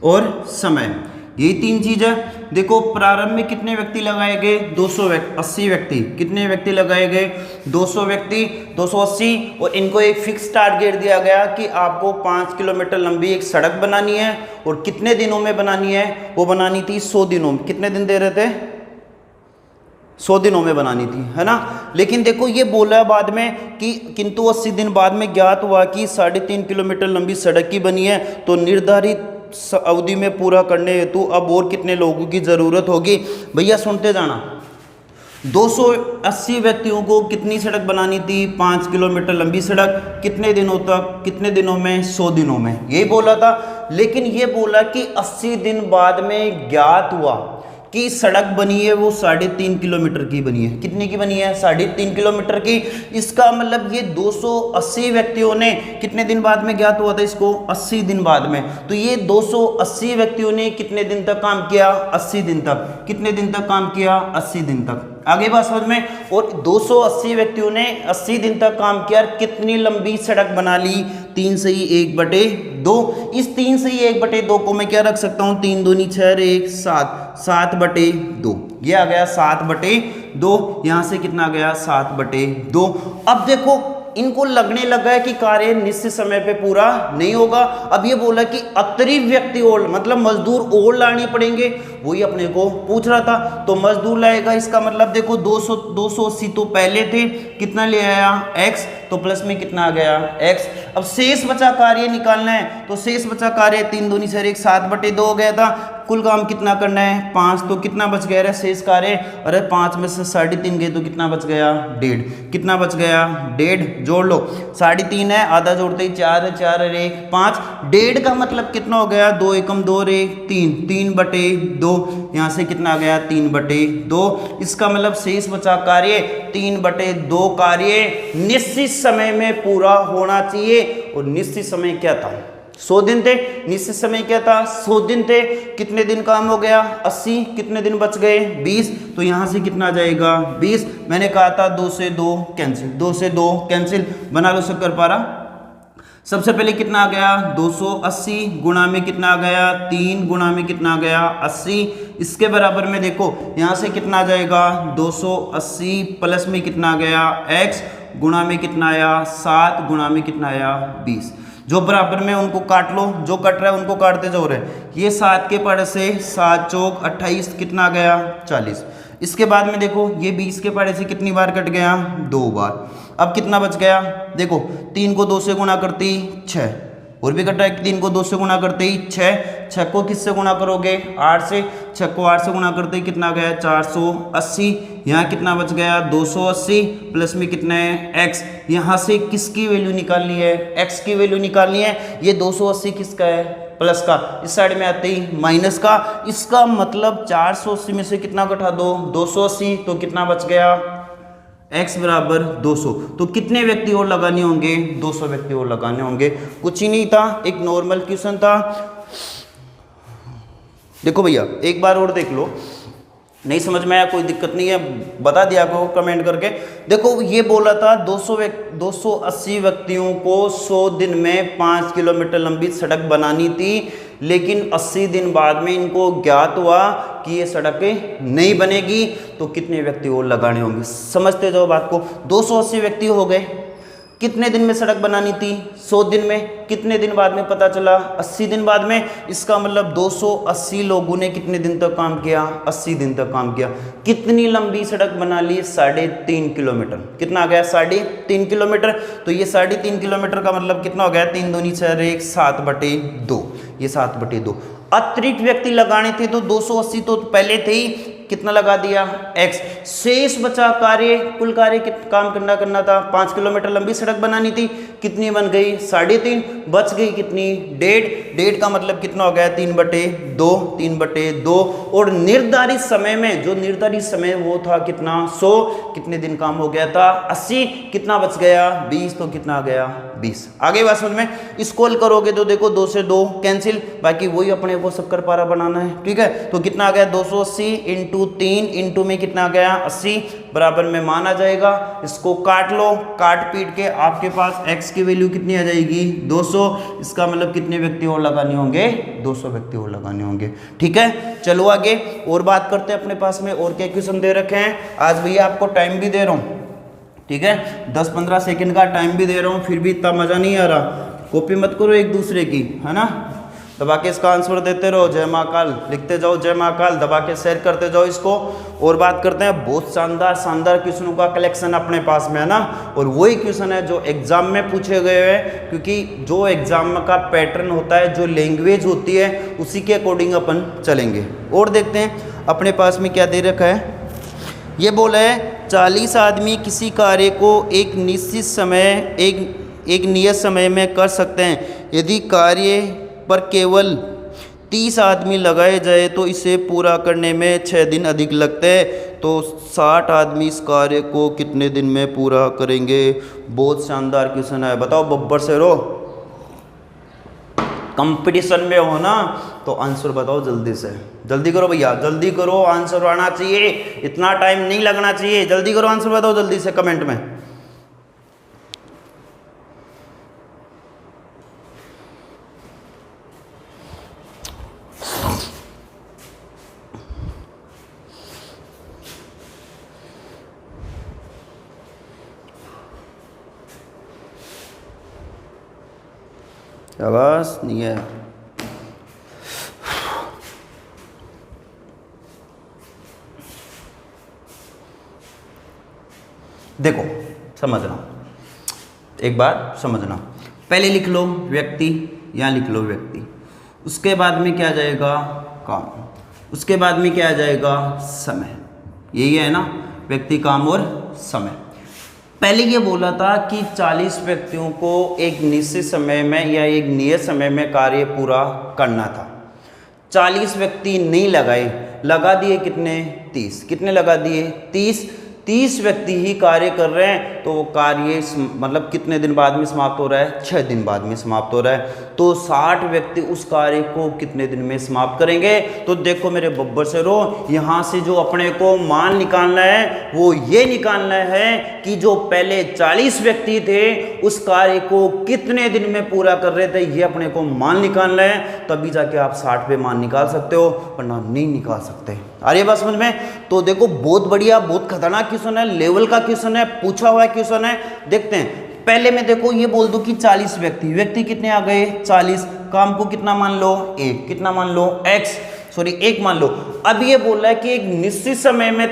A: और समय, यही 3 चीज है। देखो प्रारंभ में कितने व्यक्ति लगाए गए? 280 व्यक्ति। कितने व्यक्ति लगाए गए? 200 व्यक्ति, 280। और इनको एक फिक्स टारगेट दिया गया कि आपको 5 किलोमीटर लंबी एक सड़क बनानी है, और कितने दिनों में बनानी है? वो बनानी थी 100 दिनों में। कितने दिन दे रहे थे? 100 दिनों में बनानी थी, है ना। लेकिन देखो ये बोला बाद में कि किंतु 80 दिन बाद में ज्ञात हुआ कि 3.5 किलोमीटर लंबी सड़क की बनी है, तो निर्धारित अवधि में पूरा करने हेतु अब और कितने लोगों की ज़रूरत होगी? भैया सुनते जाना। 280 व्यक्तियों को कितनी सड़क बनानी थी? 5 किलोमीटर लंबी सड़क। कितने दिनों तक? कितने दिनों में? 100 दिनों में, यही बोला था। लेकिन ये बोला कि 80 दिन बाद में ज्ञात हुआ कि सड़क बनी है वो 3.5 किलोमीटर की बनी है। कितनी की बनी है? 3.5 किलोमीटर की। इसका मतलब ये 280 व्यक्तियों ने कितने दिन बाद में ज्ञात हुआ था इसको? 80 दिन बाद में। तो ये 280 व्यक्तियों ने कितने दिन तक काम किया? 80 दिन तक। कितने दिन तक काम किया? 80 दिन तक। आगे बात समझ में? और 280 व्यक्तियों ने 80 दिन तक काम किया, कितनी लंबी सड़क बना ली? 3 से 1/2। इस 3 से 1/2 को मैं क्या रख सकता हूँ? 3 दूनी 6 1 7, 7/2। ये आ गया 7/2। यहाँ से कितना आ गया? 7/2। अब देखो इनको लगने लगा है कि कार्य निश्चित समय पे पूरा नहीं होगा। अब ये बोला कि अतिरिक्त व्यक्ति और मतलब मजदूर और लाने पड़ेंगे, वही अपने को पूछ रहा था। तो मजदूर लाएगा, इसका मतलब देखो 280 तो पहले थे, कितना ले आया x, तो प्लस में कितना आ गया x। अब शेष बचा कार्य निकालना है, तो शेष बचा कार्य 3 दूनी 6 7/2 हो गया था। कुल काम कितना करना है 5, तो कितना बच गया रे शेष कार्य, अरे 5 में से 3.5 गए तो कितना बच गया 1.5, कितना बच गया 1.5, जोड़ लो 3.5 है, आधा जोड़ते ही 4 है, 4 और 1 5, 1.5 का मतलब कितना हो गया 2 एकम 2 और 1 3, 3/2, यहाँ से कितना आ गया 3/2। इसका मतलब शेष बचा कार्य 3/2 कार्य निश्चित समय में पूरा होना चाहिए। और निश्चित समय क्या था 100 दिन थे, निश्चित समय क्या था 100 दिन थे। कितने दिन काम हो गया 80, कितने दिन बच गए 20, तो यहां से कितना आ जाएगा 20। मैंने कहा था 2 से 2 कैंसिल, 2 से 2 कैंसिल, बना लो शक्कर पारा। सबसे पहले कितना आ गया 280 गुणा में कितना आ गया 3 गुणा में कितना आ गया 80, इसके बराबर में देखो यहां से कितना आ जाएगा 280 प्लस में कितना आ गया x गुणा में कितना आया 7 गुणा में कितना आया 20। जो बराबर में उनको काट लो, जो कट रहा है उनको काटते जाओ रहे। ये 7 के पड़े से 7 चौक 28, कितना आ गया 40। इसके बाद में देखो ये 20 के पड़े से कितनी बार कट गया 2 बार। अब कितना बच गया देखो 3 को 2 से गुणा करते ही 6, और भी कटा है 3 को 2 से गुणा करते ही 6, 6 को किससे गुणा करोगे 8 से, 6 को 8 से गुणा करते ही कितना गया 480। यहाँ कितना बच गया 280 प्लस में कितना है x। यहाँ से किसकी वैल्यू निकालनी है x की वैल्यू निकालनी है। ये 280 किसका है प्लस का, इस साइड में आते ही माइनस का। इसका मतलब 480 में से कितना घटा दो 280, तो कितना बच गया x बराबर 200। तो कितने व्यक्ति और लगाने होंगे 200 व्यक्ति और लगाने होंगे। कुछ ही नहीं था, एक नॉर्मल क्वेश्चन था। देखो भैया एक बार और देख लो, नहीं समझ में आया कोई दिक्कत नहीं है, बता दिया करो कमेंट करके। देखो ये बोला था 280 व्यक्तियों को 100 दिन में 5 किलोमीटर लंबी सड़क बनानी थी, लेकिन 80 दिन बाद में इनको ज्ञात हुआ कि ये सड़क नहीं बनेगी। तो कितने व्यक्ति और लगाने होंगे, समझते जाओ बात को। 280 व्यक्ति हो गए, कितने दिन में सड़क बनानी थी 100 दिन में, कितने दिन बाद में पता चला 80 दिन बाद में। इसका मतलब 280 लोगों ने कितने दिन तक काम किया 80 दिन तक काम किया। कितनी लंबी सड़क बना ली 3.5 किलोमीटर, कितना आ गया 3.5 किलोमीटर। तो ये 3.5 किलोमीटर का मतलब कितना हो गया 3 दूनी 4 1 7/2, ये 7/2। अतिरिक्त व्यक्ति लगाने थे तो 280 तो पहले थे ही, कितना लगा दिया x। शेष बचा कार्य, कुल कार्य काम करना था 5 किलोमीटर लंबी सड़क बनानी थी, कितनी बन गई 3.5, बच गई कितनी 1.5 का मतलब कितना हो गया 3/2। और निर्धारित समय में, जो निर्धारित समय वो था कितना 100, कितने दिन काम हो गया था 80, कितना बच गया 20, तो कितना आ गया 20। आगे बात समझ में। इसको हल करोगे तो देखो 2 से 2 कैंसिल, बाकी वही अपने को शक्कर पारा बनाना है, ठीक है। तो कितना आ गया 280 इंटू 3 इंटू में कितना आ गया 80, बराबर में मान आ जाएगा। इसको काट लो, काट पीट के आपके पास x की वैल्यू कितनी आ जाएगी 200। इसका मतलब कितने व्यक्ति और लगाने होंगे 200 व्यक्ति और लगाने होंगे, ठीक है। चलो आगे और बात करते हैं, अपने पास में और क्या क्वेश्चन दे रखे हैं। आज भैया आपको टाइम भी दे रहा हूँ, ठीक है, 10-15 सेकंड का टाइम भी दे रहा हूँ, फिर भी इतना मजा नहीं आ रहा। कॉपी मत करो एक दूसरे की, है ना। दबा के इसका आंसर देते रहो, जय महाकाल लिखते जाओ, जय महाकाल दबा के शेयर करते जाओ इसको। और बात करते हैं, बहुत शानदार क्वेश्चनों का कलेक्शन अपने पास में है ना, और वही क्वेश्चन है जो एग्जाम में पूछे गए हैं, क्योंकि जो एग्जाम का पैटर्न होता है, जो लैंग्वेज होती है, उसी के अकॉर्डिंग अपन चलेंगे। और देखते हैं अपने पास में क्या दे रखा है। ये बोला है 40 आदमी किसी कार्य को एक निश्चित समय एक नियत समय में कर सकते हैं। यदि कार्य पर केवल 30 आदमी लगाए जाए तो इसे पूरा करने में 6 दिन अधिक लगते हैं। तो 60 आदमी इस कार्य को कितने दिन में पूरा करेंगे। बहुत शानदार क्वेश्चन है, बताओ बब्बर से रो, कंपटीशन में हो ना, तो आंसर बताओ जल्दी से, जल्दी करो भैया, जल्दी करो, आंसर आना चाहिए, इतना टाइम नहीं लगना चाहिए, जल्दी करो, आंसर बताओ जल्दी से कमेंट में। शाबाश, नहीं है। देखो समझना, एक बार समझना, पहले लिख लो व्यक्ति, यहाँ लिख लो व्यक्ति, उसके बाद में क्या आ जाएगा काम, उसके बाद में क्या आ जाएगा समय। यही है ना, व्यक्ति, काम और समय। पहले ये बोला था कि 40 व्यक्तियों को एक निश्चित समय में या एक नियत समय में कार्य पूरा करना था। 40 व्यक्ति नहीं लगाए, लगा दिए कितने, 30। कितने लगा दिए, 30 व्यक्ति ही कार्य कर रहे हैं, तो वो कार्य मतलब कितने दिन बाद में समाप्त हो रहा है, 6 दिन बाद में समाप्त हो रहा है। तो 60 व्यक्ति उस कार्य को कितने दिन में समाप्त करेंगे। तो देखो मेरे बब्बर से रो, यहाँ से जो अपने को मान निकालना है वो ये निकालना है कि जो पहले 40 व्यक्ति थे उस कार्य को कितने दिन में पूरा कर रहे थे, ये अपने को मान निकालना है। तभी जाके आप 60 पे मान निकाल सकते हो, वरना नहीं निकाल सकते। आ रही है बात समझ में। तो देखो बहुत बढ़िया, बहुत खतरनाक क्वेश्चन है, लेवल का क्वेश्चन है, पूछा हुआ क्वेश्चन है। देखते हैं, पहले मैं देखो ये बोल दूं कि 40 व्यक्ति कितने आ गए, 40। काम को कितना मान लो, 1। कितना मान लो, एक मान लो। अब ये बोल रहा है कि एक निश्चित समय में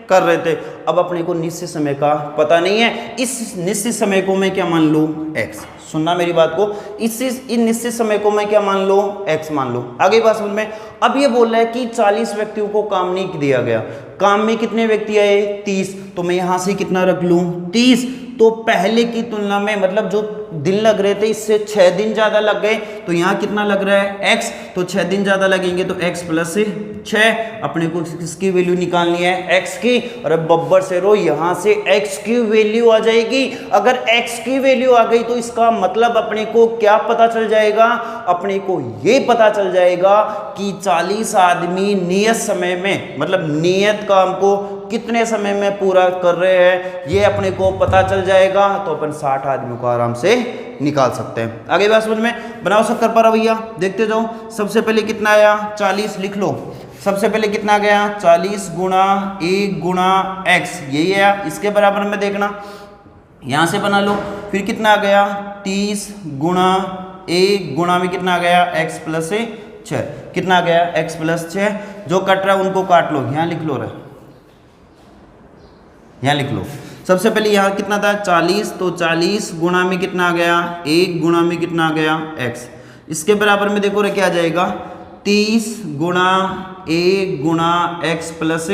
A: कर रहे थे। अब अपने को निश्चित समय का पता नहीं है, इस निश्चित समय को मैं क्या मान लूं, x। सुनना मेरी बात को, इस निश्चित समय को मैं क्या मान लो, x मान लो। आगे बात समझ में। अब ये बोल रहा है कि 40 व्यक्तियों को काम नहीं दिया गया, काम में कितने व्यक्ति आए, 30। तो मैं यहां से कितना रख लूं, 30। तो पहले की तुलना में मतलब जो दिन लग रहे थे इससे 6 दिन ज्यादा लग गए। तो यहाँ कितना लग रहा है, x। तो 6 दिन ज्यादा लगेंगे, तो x प्लस 6। अपने को किसकी वैल्यू निकालनी है, x की। और अब बब्बर से रो, यहाँ से x की वैल्यू आ जाएगी। अगर x की वैल्यू आ गई तो इसका मतलब अपने को क्या पता चल जाएगा, अपने को ये पता चल जाएगा कि 40 आदमी नियत समय में, मतलब नियत काम को कितने समय में पूरा कर रहे हैं, ये अपने को पता चल जाएगा। तो अपन 60 आदमियों को आराम से निकाल सकते हैं। आगे बात समझ में। बनाओ शक्कर पारा भैया, देखते जाओ। सबसे पहले कितना आया, 40। लिख लो, सबसे पहले कितना गया, 40 गुणा 1 गुणा x, यही है। इसके बराबर में देखना, यहां से बना लो। फिर कितना आ गया, 30 गुणा 1 गुणा में कितना आ गया, x प्लस 6। कितना आ गया, x प्लस 6। जो कट रहा है उनको काट लो, यहाँ लिख लो रहा, यहाँ लिख लो। सबसे पहले यहाँ कितना था, 40। तो 40 गुणा में कितना आ गया, 1 गुणा में कितना आ गया, x। इसके बराबर में देखो रे क्या आ जाएगा, 30 गुणा 1 गुणा x प्लस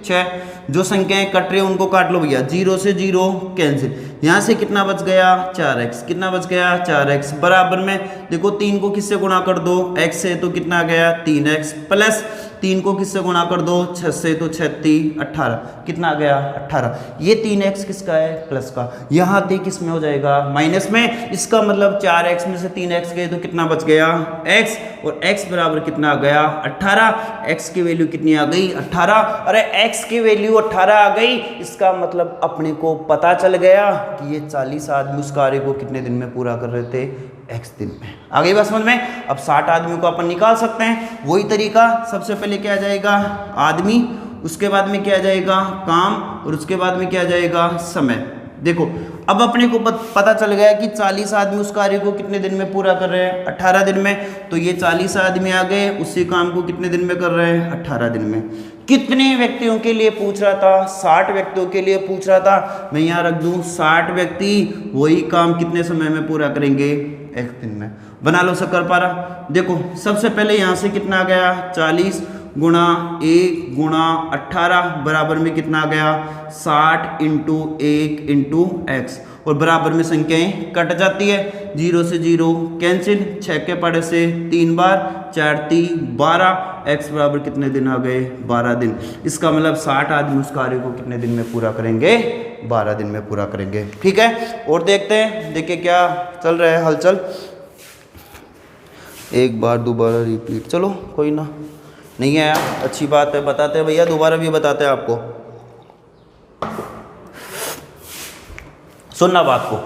A: 6। जो संख्याएं कट रही है उनको काट लो भैया, 0 से 0 कैंसिल। यहाँ से कितना बच गया, 4x। कितना बच गया, 4x। बराबर में देखो 3 को किससे गुणा कर दो, x से, तो कितना आ गया, 3x। प्लस 3 को किससे गुणा कर दो, 6 से, तो 36 18। कितना आ गया, 18। ये 3x किसका है, प्लस का। यहाँ थे किस में हो जाएगा, माइनस में। इसका मतलब 4x में से 3x गए तो कितना बच गया, x। और x बराबर कितना आ गया, 18। x की वैल्यू कितनी आ गई, 18। अरे x की वैल्यू 18 आ गई, इसका मतलब अपने को पता चल गया कि ये 40 आदमी उस कार्य को कितने दिन में पूरा कर रहे थे, x दिन में। आ गई बात समझ में। अब 60 आदमियों को अपन निकाल सकते हैं। वही तरीका, सबसे पहले क्या आ जाएगा, आदमी, उसके बाद में क्या आ जाएगा, काम, और उसके बाद में क्या आ जाएगा, समय। देखो अब अपने को पता चल गया कि 40 आदमी उस कार्य को कितने दिन में पूरा कर रहे हैं, 18 दिन में। तो ये 40 आदमी आ गए, उसी काम को कितने दिन में कर रहे हैं, 18 दिन में। कितने व्यक्तियों के लिए पूछ रहा था, 60 व्यक्तियों के लिए पूछ रहा था। मैं यहाँ रख दूं 60 व्यक्ति वही काम कितने समय में पूरा करेंगे, 1 दिन में। बना लो शक्कर पारा। देखो सबसे पहले यहाँ से कितना आ गया, 40 गुणा 1 गुणा 18 बराबर में कितना आ गया, 60 इंटू 1 इंटू x। और बराबर में संख्याएं कट जाती है, 0 से 0 कैंसिल, 6 के पड़े से 3 बार, 4 3 12। x बराबर कितने दिन आ गए, 12 दिन। इसका मतलब 60 आदमी उस कार्य को कितने दिन में पूरा करेंगे, 12 दिन में पूरा करेंगे। ठीक है, और देखते हैं, देखिए क्या चल रहा है हलचल। एक बार दोबारा रिपीट, चलो कोई ना, नहीं आया अच्छी बात है, बताते हैं भैया, दोबारा भी बताते हैं आपको। सुनना बात को,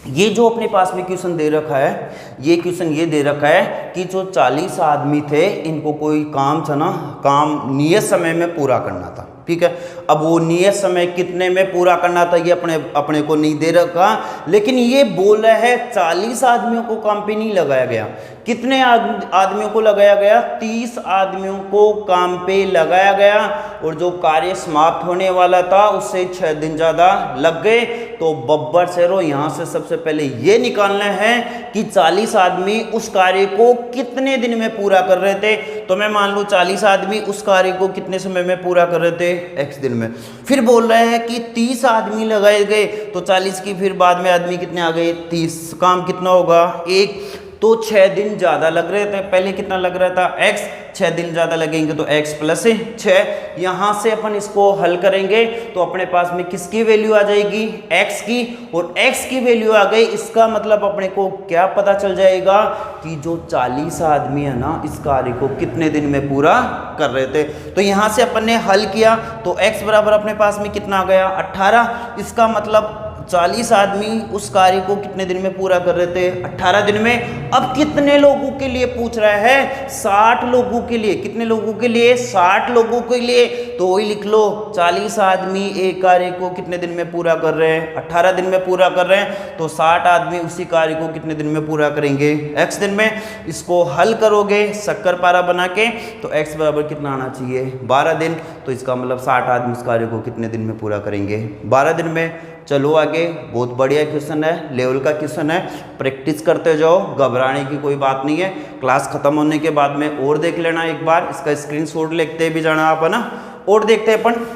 A: ये जो अपने पास में क्वेश्चन दे रखा है, ये क्वेश्चन ये दे रखा है कि जो 40 आदमी थे इनको कोई काम था ना, काम नियत समय में पूरा करना था। ठीक है। अब वो नियत समय कितने में पूरा करना था ये अपने को नहीं दे रखा, लेकिन ये बोल रहा है 40 आदमियों को काम पे नहीं लगाया गया। कितने आदमियों को लगाया गया? 30 आदमियों को काम पे लगाया गया, और जो कार्य समाप्त होने वाला था उससे 6 दिन ज़्यादा लग गए। तो बब्बर शेरों यहाँ से सबसे पहले ये निकालना है कि 40 आदमी उस कार्य को कितने दिन में पूरा कर रहे थे। तो मैं मान लूँ 40 आदमी उस कार्य को कितने समय में पूरा कर रहे थे? x दिन में। फिर बोल रहे हैं कि 30 आदमी लगाए गए, तो 40 की फिर बाद में आदमी कितने आ गए? 30। काम कितना होगा? 1। तो 6 दिन ज़्यादा लग रहे थे। पहले कितना लग रहा था? x। 6 दिन ज़्यादा लगेंगे तो x प्लस 6। यहाँ से अपन इसको हल करेंगे तो अपने पास में किसकी वैल्यू आ जाएगी? x की। और x की वैल्यू आ गई, इसका मतलब अपने को क्या पता चल जाएगा कि जो 40 आदमी है ना इस कार्य को कितने दिन में पूरा कर रहे थे। तो यहाँ से अपन ने हल किया तो x बराबर अपने पास में कितना आ गया? 18। इसका मतलब 40 आदमी उस कार्य को कितने दिन में पूरा कर रहे थे? 18 दिन में। अब कितने लोगों के लिए पूछ रहा है? 60 लोगों के लिए। कितने लोगों के लिए? 60 लोगों के लिए। तो वही लिख लो, 40 आदमी एक कार्य को कितने दिन में पूरा कर रहे हैं? 18 दिन में पूरा कर रहे हैं। तो 60 आदमी उसी कार्य को कितने दिन में पूरा करेंगे? x दिन में। इसको हल करोगे शक्कर पारा बना के तो x बराबर कितना आना चाहिए? 12 दिन। तो इसका मतलब 60 आदमी उस कार्य को कितने दिन में पूरा करेंगे? 12 दिन में। चलो आगे, बहुत बढ़िया क्वेश्चन है, लेवल का क्वेश्चन है, प्रैक्टिस करते जाओ, घबराने की कोई बात नहीं है। क्लास खत्म होने के बाद में और देख लेना एक बार, इसका स्क्रीनशॉट लेते भी जाना आप, है ना। और देखते हैं अपन,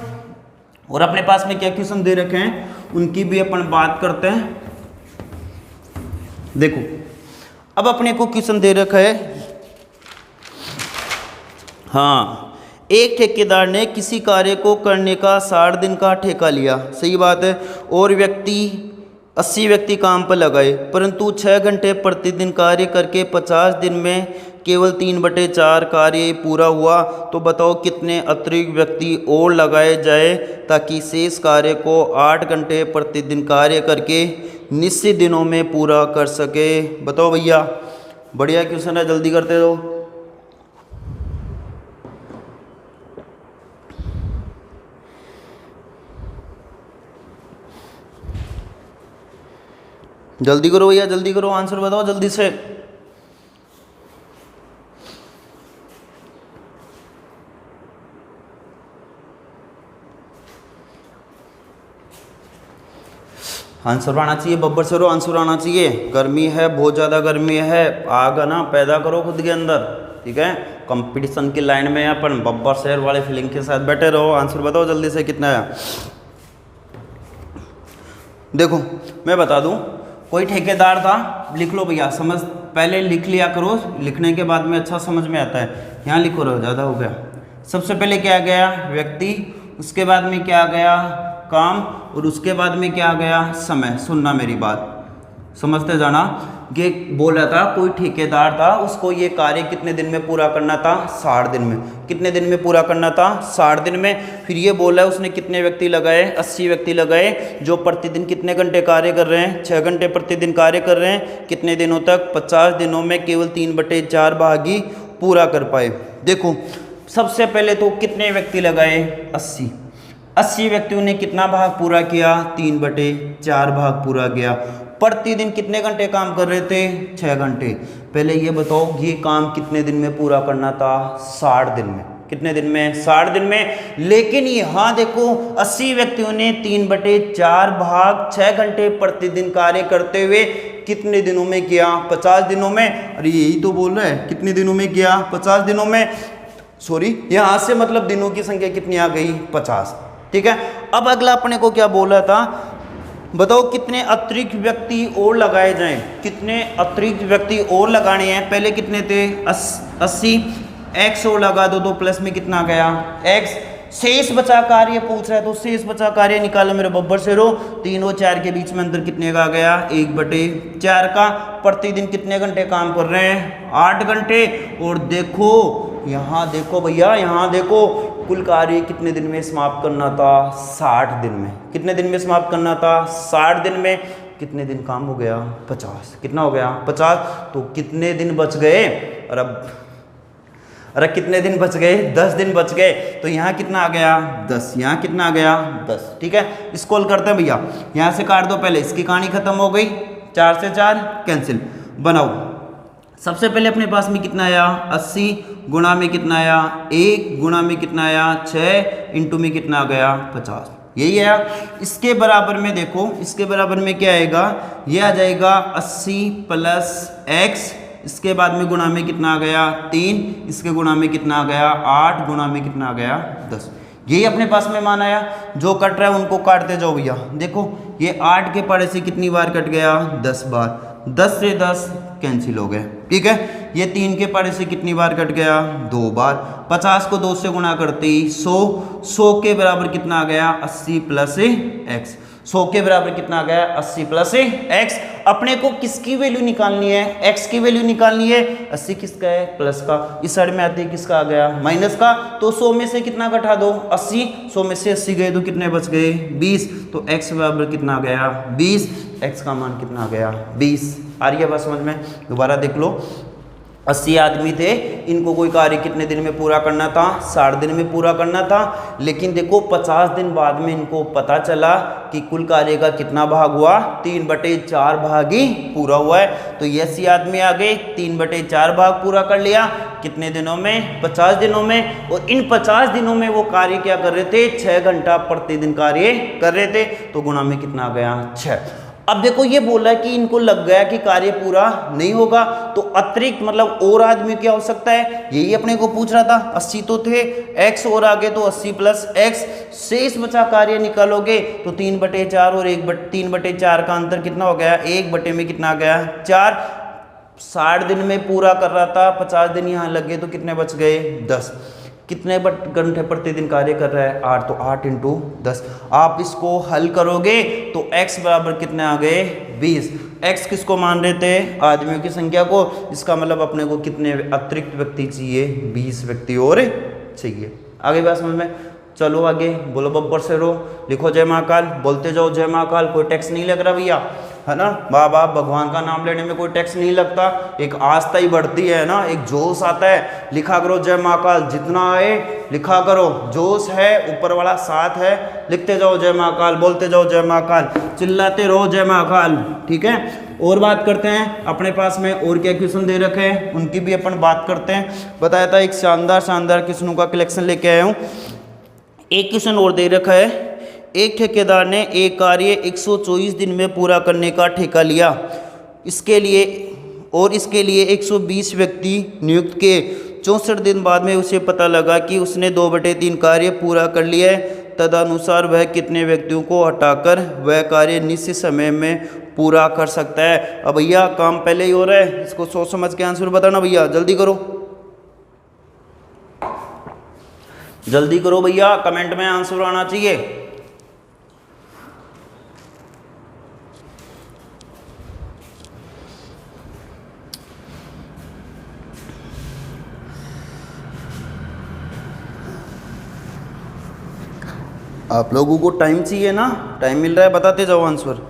A: और अपने पास में क्या क्वेश्चन दे रखे हैं उनकी भी अपन बात करते हैं। देखो अब अपने को क्वेश्चन दे रखा है, हाँ, एक ठेकेदार ने किसी कार्य को करने का 60 दिन का ठेका लिया, सही बात है, और 80 व्यक्ति काम पर लगाए, परंतु 6 घंटे प्रतिदिन कार्य करके 50 दिन में केवल 3/4 कार्य पूरा हुआ। तो बताओ कितने अतिरिक्त व्यक्ति और लगाए जाए ताकि शेष कार्य को 8 घंटे प्रतिदिन कार्य करके निश्चित दिनों में पूरा कर सके। बताओ भैया, बढ़िया क्वेश्चन है, जल्दी करते रहो। जल्दी करो भैया, जल्दी करो, आंसर बताओ जल्दी से। आंसर आना चाहिए, बब्बर से रो, आंसर आना चाहिए। गर्मी है, बहुत ज़्यादा गर्मी है, आग ना पैदा करो खुद के अंदर, ठीक है। कंपटीशन की लाइन में अपन बब्बर शहर वाले फीलिंग के साथ बैठे रहो। आंसर बताओ जल्दी से कितना है। देखो मैं बता दूं, कोई ठेकेदार था, लिख लो भैया, समझ पहले लिख लिया करो, लिखने के बाद में अच्छा समझ में आता है। यहाँ लिखो रहो, ज़्यादा हो गया। सबसे पहले क्या गया? व्यक्ति, उसके बाद में क्या गया? काम, और उसके बाद में क्या गया? समय। सुनना मेरी बात, समझते जाना। ये बोल रहा था कोई ठेकेदार था, उसको ये कार्य कितने दिन में पूरा करना था? 60 दिन में। कितने दिन में पूरा करना था? 60 दिन में। फिर ये बोला है उसने कितने व्यक्ति लगाए? 80 व्यक्ति लगाए, जो प्रतिदिन कितने घंटे कार्य कर रहे हैं? 6 घंटे प्रतिदिन कार्य कर रहे हैं। कितने दिनों तक? 50 दिनों में केवल 3/4 भाग ही पूरा कर पाए। देखो सबसे पहले तो कितने व्यक्ति लगाए? 80 व्यक्तियों ने कितना भाग पूरा किया? 3/4 भाग पूरा किया। प्रतिदिन कितने घंटे काम कर रहे थे? 6 घंटे। पहले ये बताओ ये काम कितने दिन में पूरा करना था? 60 दिन में। कितने दिन में? 60 दिन में। लेकिन यहाँ देखो 80 व्यक्तियों ने 3/4 भाग 6 घंटे प्रतिदिन कार्य करते हुए कितने दिनों में किया? 50 दिनों में। अरे यही तो बोल रहा है, कितने दिनों में किया? 50 दिनों में। सॉरी, यहाँ से मतलब दिनों की संख्या कितनी आ गई? 50, ठीक है। अब अगला अपने को क्या बोला था? बताओ कितने अतिरिक्त व्यक्ति और लगाए जाएं? कितने अतिरिक्त व्यक्ति और लगाने हैं? पहले कितने थे? 80। x और लगा दो तो प्लस में कितना गया? x। शेष बचा कार्य पूछ रहा है, तो शेष बचा कार्य निकालो मेरे बब्बर से रो। 3 और 4 के बीच में अंतर कितने का गया? 1/4 का। प्रतिदिन कितने घंटे काम कर रहे हैं? 8 घंटे। और देखो यहाँ देखो भैया, यहाँ देखो कुल कार्य कितने दिन में समाप्त करना था? 60 दिन में। कितने दिन में समाप्त करना था? 60 दिन में। कितने दिन काम हो गया? 50। कितना हो गया? 50। तो कितने दिन बच गए? और अरे कितने दिन बच गए, 10 दिन बच गए, तो यहाँ कितना आ गया 10, यहाँ कितना आ गया 10। ठीक है, इसको हल करते हैं भैया, यहाँ से काट दो, पहले इसकी कहानी खत्म हो गई, 4 से 4 कैंसिल। बनाओ, सबसे पहले अपने पास में कितना आया 80, गुणा में कितना आया 1, गुणा में कितना आया 6, इंटू में कितना आ गया 50, यही है। इसके बराबर में देखो, इसके बराबर में क्या आएगा, ये आ जाएगा 80 प्लस x, इसके बाद में गुणा में कितना आ गया 3, इसके गुणा में कितना आ गया 8, गुणा में कितना आ गया 10। यही अपने पास में मान आया। जो कट रहा है उनको काटते जाओ भैया। देखो ये 8 के पारे से कितनी बार कट गया 10 बार, 10 से 10 कैंसिल हो गए। ठीक है, ये 3 के पारे से कितनी बार कट गया 2 बार, 50 को 2 से गुणा करते ही 100, 100 के बराबर कितना आ गया 80 प्लस x, 100 के बराबर कितना आ गया 80 प्लस x। अपने को किसकी वैल्यू निकालनी है, x की वैल्यू निकालनी है। 80 किसका है प्लस का, इस साइड में आते ही किसका आ गया माइनस का, तो 100 में से कितना घटा दो 80, 100 में से 80 गए तो कितने बच गए 20, तो x बराबर कितना आ गया 20, x का मान कितना आ गया 20। आ रही है बात समझ में, दोबारा देख लो। 80 आदमी थे, इनको कोई कार्य कितने दिन में पूरा करना था 60 दिन में पूरा करना था, लेकिन देखो 50 दिन बाद में इनको पता चला कि कुल कार्य का कितना भाग हुआ 3/4 भाग ही पूरा हुआ है। तो ये 80 आदमी आ गए, 3/4 भाग पूरा कर लिया कितने दिनों में 50 दिनों में, और इन 50 दिनों में वो कार्य क्या कर रहे थे 6 घंटा प्रतिदिन कार्य कर रहे थे, तो गुणा में कितना आ गया 6। अब देखो ये बोला कि इनको लग गया कि कार्य पूरा नहीं होगा, तो अतिरिक्त मतलब और आदमी क्या हो सकता है, यही अपने को पूछ रहा था। 80 तो थे, x और आगे तो 80 प्लस x, शेष बचा कार्य निकालोगे तो 3/4 और 3/4 का अंतर कितना हो गया 1 में कितना आ गया 4। 60 दिन में पूरा कर रहा था, 50 दिन यहाँ लग गए तो कितने बच गए 10। कितने घंटे प्रतिदिन कार्य कर रहा है 8, तो 8 इंटू 10। आप इसको हल करोगे तो x बराबर कितने आ गए 20। x किसको मान रहे थे आदमियों की संख्या को, इसका मतलब अपने को कितने अतिरिक्त व्यक्ति चाहिए 20 व्यक्ति और चाहिए। आगे बात समझ में, चलो आगे बोलो बब्बर से रो, लिखो जय महाकाल, बोलते जाओ जय महाकाल। कोई टैक्स नहीं लग रहा भैया, है ना, बाबा भगवान का नाम लेने में कोई टैक्स नहीं लगता, एक आस्था ही बढ़ती है ना, एक जोश आता है। लिखा करो जय महाकाल, जितना आए लिखा करो, जोश है ऊपर वाला साथ है, लिखते जाओ जय महाकाल, बोलते जाओ जय महाकाल, चिल्लाते रहो जय महाकाल। ठीक है, और बात करते हैं अपने पास में और क्या क्वेश्चन दे रखे हैं उनकी भी अपन बात करते हैं। बताया था एक शानदार क्वेश्चनों का कलेक्शन लेके आया हूँ। एक क्वेश्चन और दे रखा है, एक ठेकेदार ने एक कार्य 124 दिन में पूरा करने का ठेका लिया, इसके लिए 120 व्यक्ति नियुक्त किए। 64 दिन बाद में उसे पता लगा कि उसने 2/3 कार्य पूरा कर लिया है, तदनुसार वह कितने व्यक्तियों को हटाकर वह कार्य निश्चित समय में पूरा कर सकता है। अब भैया काम पहले ही हो रहा है, इसको सोच समझ के आंसर बताना भैया, जल्दी करो जल्दी करो भैया, कमेंट में आंसर आना चाहिए। आप लोगों को टाइम चाहिए ना, टाइम मिल रहा है बताते जाओ आंसर।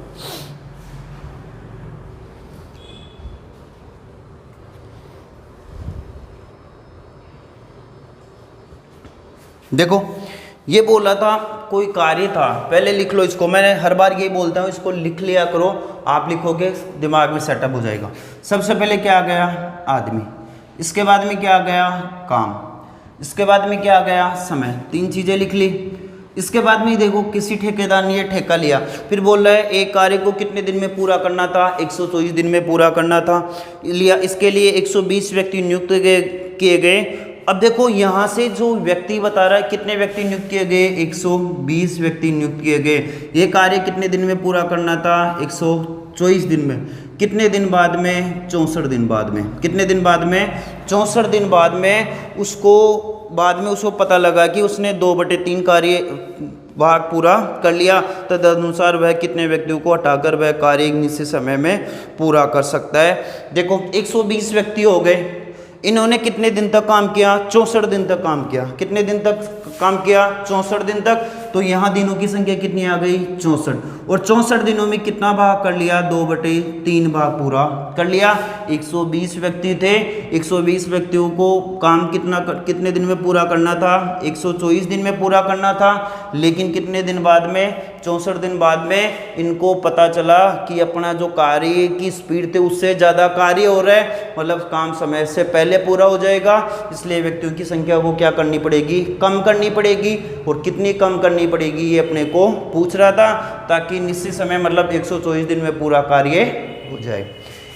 A: देखो ये बोला था कोई कार्य था, पहले लिख लो इसको, मैंने हर बार यही बोलता हूँ इसको लिख लिया करो, आप लिखोगे दिमाग में सेटअप हो जाएगा। सबसे पहले क्या आ गया आदमी, इसके बाद में क्या आ गया काम, इसके बाद में क्या आ गया समय, 3 चीज़ें लिख ली। इसके बाद में देखो किसी ठेकेदार ने ये ठेका लिया, फिर बोल रहा है एक कार्य को कितने दिन में पूरा करना था 124 दिन में पूरा करना था लिया, इसके लिए 120 व्यक्ति नियुक्त किए गए। अब देखो यहाँ से जो व्यक्ति बता रहा है कितने व्यक्ति नियुक्त किए गए 120 व्यक्ति नियुक्त किए गए। ये कार्य कितने दिन में पूरा करना था 124 दिन में, कितने दिन बाद में 64 दिन बाद में, कितने दिन बाद में 64 दिन बाद में उसको पता लगा कि उसने 2/3 कार्य भाग पूरा कर लिया, तदनुसार वह कितने व्यक्तियों को हटाकर वह कार्य एक निश्चित समय में पूरा कर सकता है। देखो 120 व्यक्ति हो गए, इन्होंने कितने दिन तक काम किया 64 दिन तक काम किया, कितने दिन तक काम किया 64 दिन तक। तो यहाँ दिनों की संख्या कितनी आ गई 64, और 64 दिनों में कितना भाग कर लिया 2/3 भाग पूरा कर लिया। 120 व्यक्ति थे, 120 व्यक्तियों को काम कितने दिन में पूरा करना था 124 दिन में पूरा करना था, लेकिन कितने दिन बाद में 64 दिन बाद में इनको पता चला कि अपना जो कार्य की स्पीड थे उससे ज़्यादा कार्य हो रहा है, मतलब काम समय से पहले पूरा हो जाएगा, इसलिए व्यक्तियों की संख्या को क्या करनी पड़ेगी कम करनी पड़ेगी। और कितनी कम करनी पड़ेगी ये अपने को पूछ रहा था, ताकि निश्चित समय मतलब 124 दिन में पूरा कार्य हो जाए।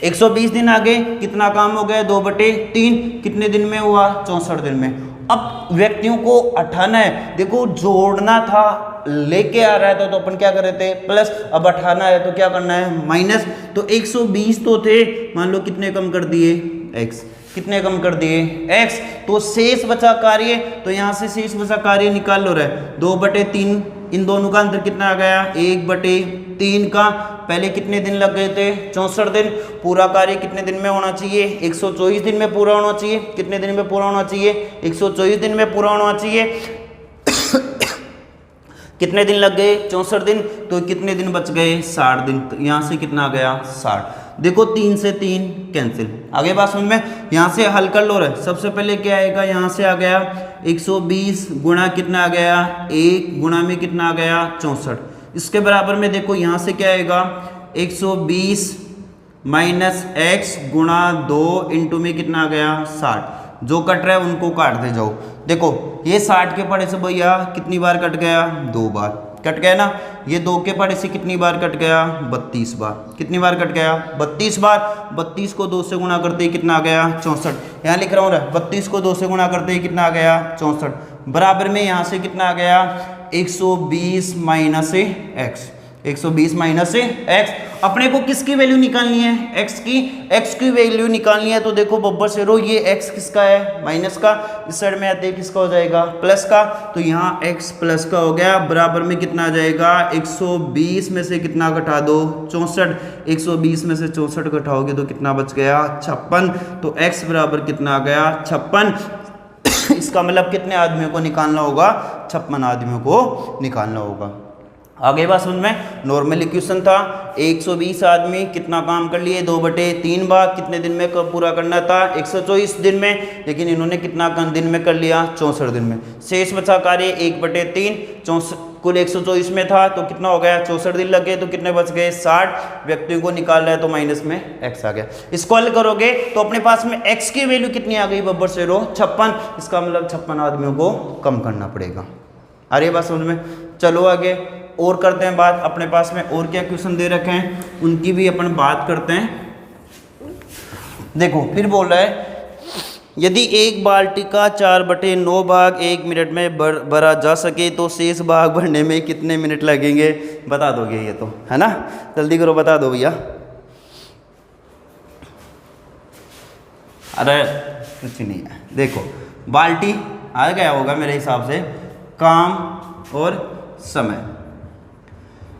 A: 120 दिन आगे कितना काम हो गया 2/3, कितने दिन में हुआ 64 दिन में। अब व्यक्तियों को हटाना है, देखो जोड़ना था लेके आ रहा था तो अपन क्या कर रहे थे प्लस, अब हटाना है तो क्या करना है माइनस। तो 120 तो थे, मान लो कितने कम कर दिए x, कितने कम कर दिए x, तो शेष बचा कार्य, तो यहाँ से शेष बचा कार्य निकाल लो रहा है 2/3, इन दोनों का अंतर कितना आ गया 1/3 का। पहले कितने दिन लग गए थे 64 दिन, पूरा कार्य कितने दिन में होना चाहिए 124 दिन में पूरा होना चाहिए। कितने दिन में पूरा होना चाहिए 124 दिन में पूरा होना चाहिए। कितने दिन लग गए 64 दिन, तो कितने दिन बच गए 60 दिन, तो यहाँ से कितना आ गया 60। देखो 3 से 3 कैंसिल, आगे बात समझ में, यहाँ से हल कर लो रहे। सबसे पहले क्या आएगा, यहाँ से आ गया 120 गुणा कितना आ गया 1 गुणा में कितना आ गया 64, इसके बराबर में देखो यहाँ से क्या आएगा 120 माइनस x गुणा 2 इंटू में कितना आ गया 60, जो कट रहा है उनको काट दे जाओ। देखो ये 60 के पड़े से भैया कितनी बार कट गया 2 बार कट गया ना, ये 2 के पड़े से कितनी बार कट गया 32 बार, कितनी बार कट गया 32 बार। 32 को 2 से गुणा करते ही कितना आ गया 64, यहाँ लिख रहा हूँ 32 को 2 से गुणा करते ही कितना आ गया 64, बराबर में यहाँ से कितना आ गया 120 माइनस x, 120 माइनस x। अपने को किसकी वैल्यू निकालनी है x की वैल्यू निकालनी है, तो देखो बब्बर से रो ये x किसका है माइनस का, इस साइड में आते किसका हो जाएगा प्लस का, तो यहाँ x प्लस का हो गया, बराबर में कितना आ जाएगा 120 में से कितना घटा दो 64, 120 में से 64 घटाओगे तो कितना बच गया 56, तो x बराबर कितना आ गया 56। इसका मतलब कितने आदमियों को निकालना होगा 56 आदमियों को निकालना होगा। आगे बात समझ में, नॉर्मल इक्वेशन था 120 आदमी कितना काम कर लिए 2/3 भाग, कितने दिन में पूरा करना था 124 दिन में, लेकिन इन्होंने कितना दिन में कर लिया 64 दिन में। शेष बचा कार्य 1/3, कुल 124 में था तो कितना हो गया 64 दिन लग गए, तो कितने बच गए 60। व्यक्तियों को निकाल रहा है तो माइनस में x आ गया। इसको हल करोगे तो अपने पास में x की वैल्यू कितनी आ गई बब्बर से रो 56, इसका मतलब 56 आदमियों को कम करना पड़ेगा। आ रही है बात समझ में, चलो आगे और करते हैं बात। अपने पास में और क्या क्वेश्चन दे रखे हैं उनकी भी अपन बात करते हैं। देखो फिर बोल रहा है यदि एक बाल्टी का 4/9 भाग 1 मिनट में भरा जा सके तो शेष भाग भरने में कितने मिनट लगेंगे, बता दोगे ये तो है ना, जल्दी करो बता दो भैया। अरे कुछ नहीं है, देखो बाल्टी आ गया होगा मेरे हिसाब से, काम और समय,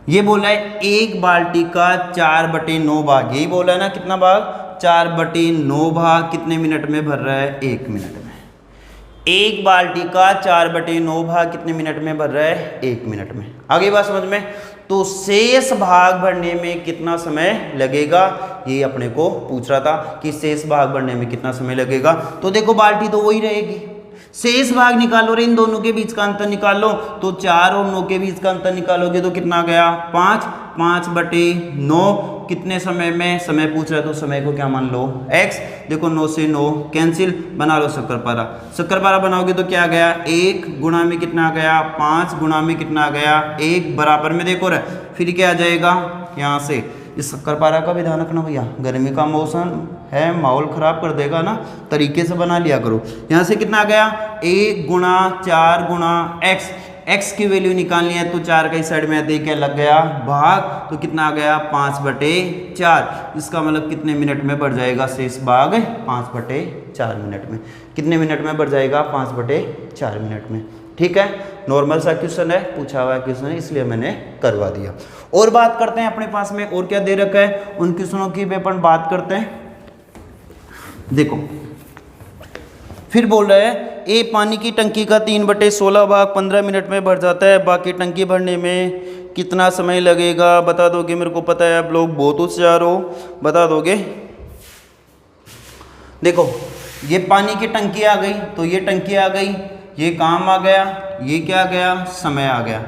A: ये बोला है एक बाल्टी का 4/9 भाग, यही बोला है ना कितना भाग 4/9 भाग कितने मिनट में भर रहा है 1 मिनट में। एक बाल्टी का 4/9 भाग कितने मिनट में भर रहा है 1 मिनट में। आगे बात समझ में, तो शेष भाग भरने में कितना समय लगेगा, ये अपने को पूछ रहा था कि शेष भाग भरने में कितना समय लगेगा। तो देखो बाल्टी तो वही रहेगी, शेष भाग निकालो रे, इन दोनों के बीच का अंतर निकालो, तो 4 और 9 के बीच का अंतर निकालोगे तो कितना गया 5, 5/9 कितने समय में, समय पूछ रहा है तो समय को क्या मान लो x। देखो 9 से 9 कैंसिल, बना लो शक्करपारा, शक्करपारा बनाओगे तो क्या गया 1 गुणा में कितना आ गया 5 गुणा में कितना आ गया 1, बराबर में देखो रहा फिर क्या आ जाएगा यहाँ से। इस शक्करपारा का भी ध्यान रखना भैया, गर्मी का मौसम है माहौल खराब कर देगा ना, तरीके से बना लिया करो। यहाँ से कितना आ गया 1 गुणा 4 गुणा x की वैल्यू निकालनी है तो 4 का इस साइड में आते क्या लग गया भाग, तो कितना आ गया 5/4, इसका मतलब कितने मिनट में बढ़ जाएगा शेष भाग 5/4 मिनट में। कितने मिनट में बढ़ जाएगा 5/4 मिनट में। ठीक है, नॉर्मल सा क्वेश्चन है, पूछा हुआ क्वेश्चन है, इसलिए मैंने करवा दिया। और बात करते हैं अपने पास में और क्या दे रखा है, उन क्वेश्चनों की भी अपन बात करते हैं। देखो फिर बोल रहे हैं ए पानी की टंकी का 3/16 भाग 15 मिनट में भर जाता है, बाकी टंकी भरने में कितना समय लगेगा बता दोगे? मेरे को पता है आप लोग बहुत होशियार हो, बता दोगे। देखो ये पानी की टंकी आ गई, तो ये टंकी आ गई, ये काम आ गया, ये क्या आ गया? समय आ गया।